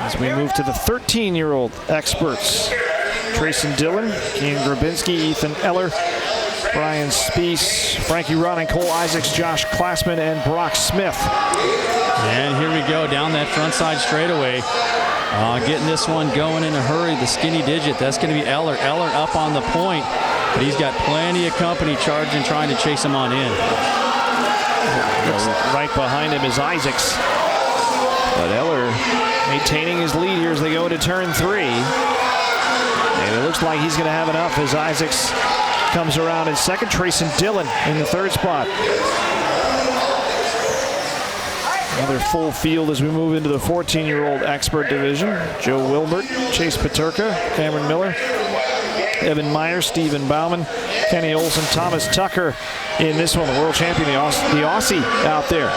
As we move to the 13-year-old experts. Trayson Dillon, Ian Grabinski, Ethan Eller, Brian Spees, Frankie Ronning, Cole Isaacs, Josh Klassman, and Brock Smith. And here we go down that front side straightaway. Getting this one going in a hurry, the skinny digit. That's going to be Eller. Eller up on the point, but he's got plenty of company charging, trying to chase him on in. Right behind him is Isaacs. But Eller maintaining his lead here as they go into turn 3. And it looks like he's going to have enough as Isaacs comes around in second. Trayson Dillon in the 3rd spot. Another full field as we move into the 14-year-old expert division. Joe Wilbert, Chase Paterka, Cameron Miller, Evan Meyer, Stephen Bauman, Kenny Olson, Thomas Tucker in this one. The world champion, the Aussie out there.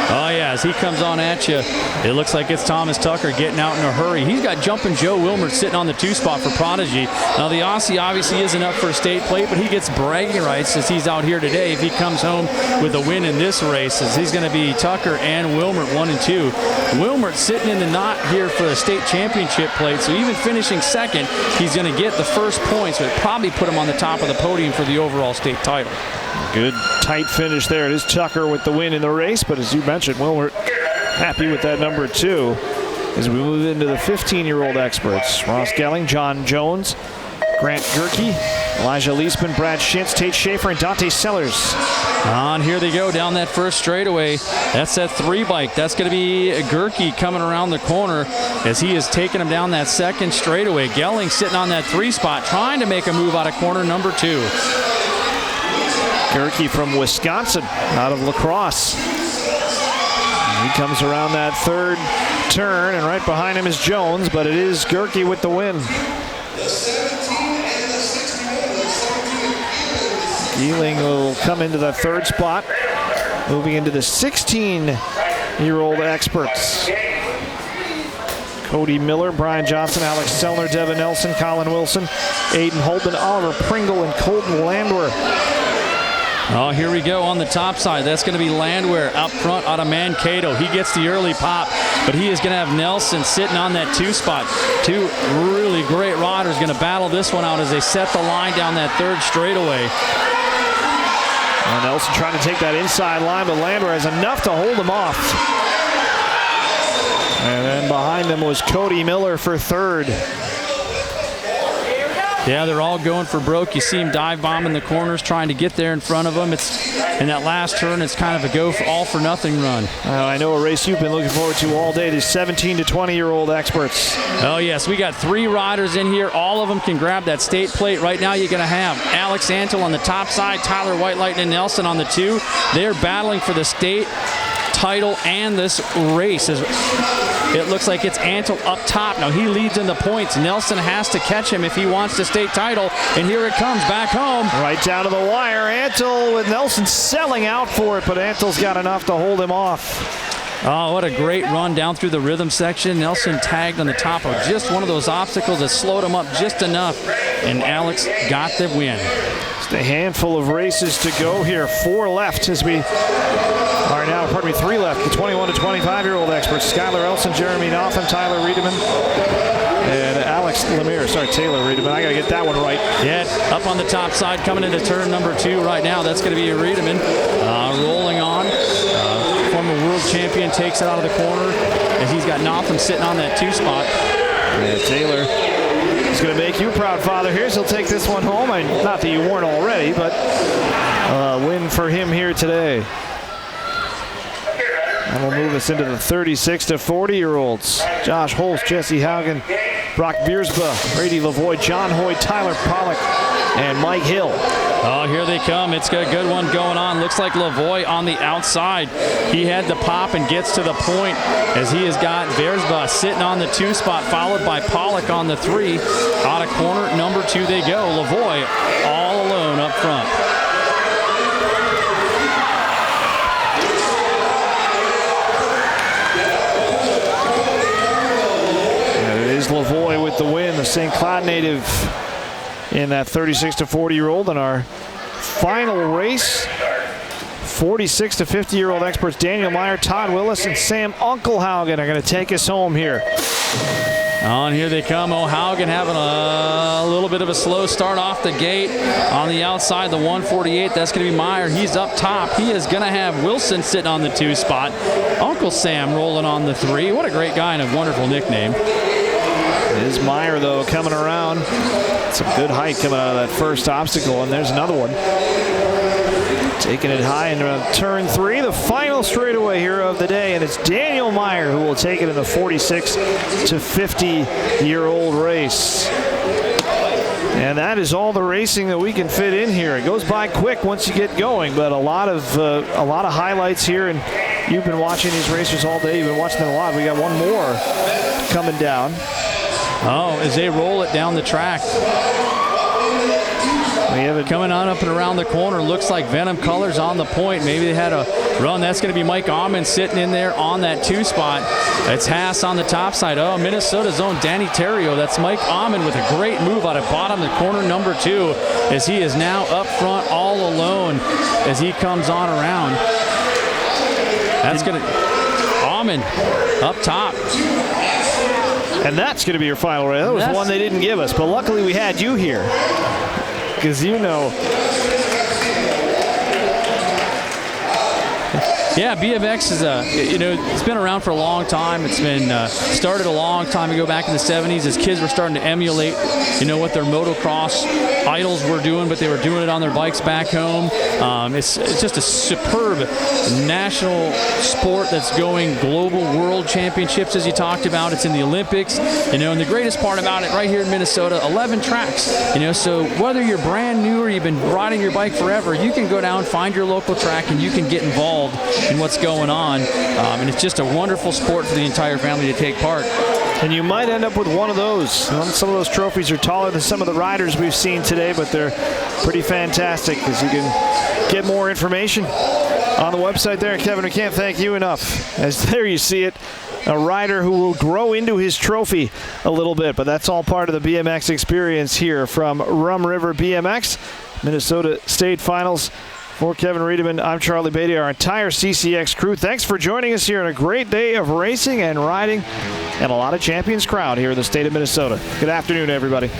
Oh, yeah, as he comes on at you, it looks like it's Thomas Tucker getting out in a hurry. He's got Jumpin' Joe Wilmer sitting on the 2 spot for Prodigy. Now, the Aussie obviously isn't up for a state plate, but he gets bragging rights as he's out here today. If he comes home with a win in this race, as he's going to be Tucker and Wilmer 1 and 2. Wilmer sitting in the knot here for the state championship plate, so even finishing second, he's going to get the first points, so it probably put him on the top of the podium for the overall state title. Good tight finish there. It is Tucker with the win in the race, but as you mentioned, Wilmer happy with that number 2 as we move into the 15-year-old experts. Ross Gelling, John Jones, Grant Gerke, Elijah Leisman, Brad Schintz, Tate Schaefer, and Dante Sellers. On here they go down that first straightaway. That's that 3 bike. That's going to be Gerke coming around the corner as he is taking him down that second straightaway. Gelling sitting on that 3 spot, trying to make a move out of corner number 2. Gerke from Wisconsin, out of La Crosse. He comes around that 3rd turn, and right behind him is Jones, but it is Gerke with the win. Geeling will come into the 3rd spot, moving into the 16-year-old experts. Cody Miller, Brian Johnson, Alex Sellner, Devin Nelson, Colin Wilson, Aiden Holden, Oliver Pringle, and Colton Landwehr. Oh, here we go on the top side. That's going to be Landwehr up front out of Mankato. He gets the early pop, but he is going to have Nelson sitting on that 2 spot. 2 really great riders going to battle this one out as they set the line down that 3rd straightaway. And Nelson trying to take that inside line, but Landwehr has enough to hold him off. And then behind them was Cody Miller for 3rd. Yeah, they're all going for broke. You see him dive bomb in the corners, trying to get there in front of them. It's in that last turn, it's kind of a go for all for nothing run. I know a race you've been looking forward to all day, the 17 to 20-year-old experts. Oh, yes, we got 3 riders in here. All of them can grab that state plate. Right now you're going to have Alex Antle on the top side, Tyler White Lightning Nelson on the 2. They're battling for the state title and this race. It looks like it's Antle up top. Now he leads in the points. Nelson has to catch him if he wants the state title. And here it comes back home. Right down to the wire. Antle with Nelson selling out for it, but Antle's got enough to hold him off. Oh, what a great run down through the rhythm section. Nelson tagged on the top of just one of those obstacles that slowed him up just enough. And Alex got the win. Just a handful of races to go here. 4 left as we are now, 3 left. The 21 to 25-year-old experts. Skylar Elson, Jeremy Knopf, Tyler Riedemann, and Alex Lemire. Sorry, Taylor Riedemann. I got to get that one right. Yeah, up on the top side, coming into turn number 2 right now. That's going to be Riedemann rolling on. Former world champion takes it out of the corner, and he's got Notham sitting on that 2 spot. Yeah, Taylor is going to make you proud, Father. He'll take this one home. Not that you weren't already, but win for him here today. And we'll move us into the 36 to 40-year-olds. Josh Holst, Jesse Haugen, Brock Biersba, Brady Lavoie, John Hoy, Tyler Pollock, and Mike Hill. Oh, here they come. It's a good one going on. Looks like Lavoie on the outside. He had the pop and gets to the point as he has got Biersba sitting on the 2 spot, followed by Pollock on the 3. Out of corner number 2 they go. Lavoie all alone up front. Lavoie with the win, the St. Cloud native in that 36 to 40-year-old. In our final race, 46 to 50-year-old experts Daniel Meyer, Todd Willis, and Sam Unkelhaugen are going to take us home here. On here they come. O'Haugen having a little bit of a slow start off the gate. On the outside, the 148, that's going to be Meyer. He's up top. He is going to have Wilson sitting on the 2 spot. Uncle Sam rolling on the 3. What a great guy and a wonderful nickname. It is Meyer, though, coming around. Some good height coming out of that first obstacle, and there's another one. Taking it high into turn 3, the final straightaway here of the day, and it's Daniel Meyer who will take it in the 46 to 50-year-old race. And that is all the racing that we can fit in here. It goes by quick once you get going, but a lot of highlights here, and You've been watching these racers all day. You've been watching them a lot. We got one more coming down. Oh, as they roll it down the track. Coming on up and around the corner, looks like Venom Colors on the point. Maybe they had a run. That's going to be Mike Amon sitting in there on that 2 spot. It's Haas on the top side. Oh, Minnesota's own Danny Terrio. That's Mike Amon with a great move out of bottom of corner number 2, as he is now up front all alone as he comes on around. That's going to Amon up top. And that's going to be your final race. That was one they didn't give us, but luckily we had you here. Because Yeah, BMX is it's been around for a long time. It's been started a long time ago, back in the 70s, as kids were starting to emulate, what their motocross idols were doing, but they were doing it on their bikes back home. It's just a superb national sport that's going global world championships, as you talked about. It's in the Olympics, and the greatest part about it right here in Minnesota, 11 tracks, so whether you're brand new or you've been riding your bike forever, you can go down, find your local track, and you can get involved in what's going on. And it's just a wonderful sport for the entire family to take part. And you might end up with one of those. Some of those trophies are taller than some of the riders we've seen today, but they're pretty fantastic, because you can get more information on the website there. And Kevin, we can't thank you enough. As there you see it, a rider who will grow into his trophy a little bit, but that's all part of the BMX experience here from Rum River BMX, Minnesota State Finals. For Kevin Riedemann, I'm Charlie Beatty, our entire CCX crew. Thanks for joining us here on a great day of racing and riding, and a lot of champions crowd here in the state of Minnesota. Good afternoon, everybody.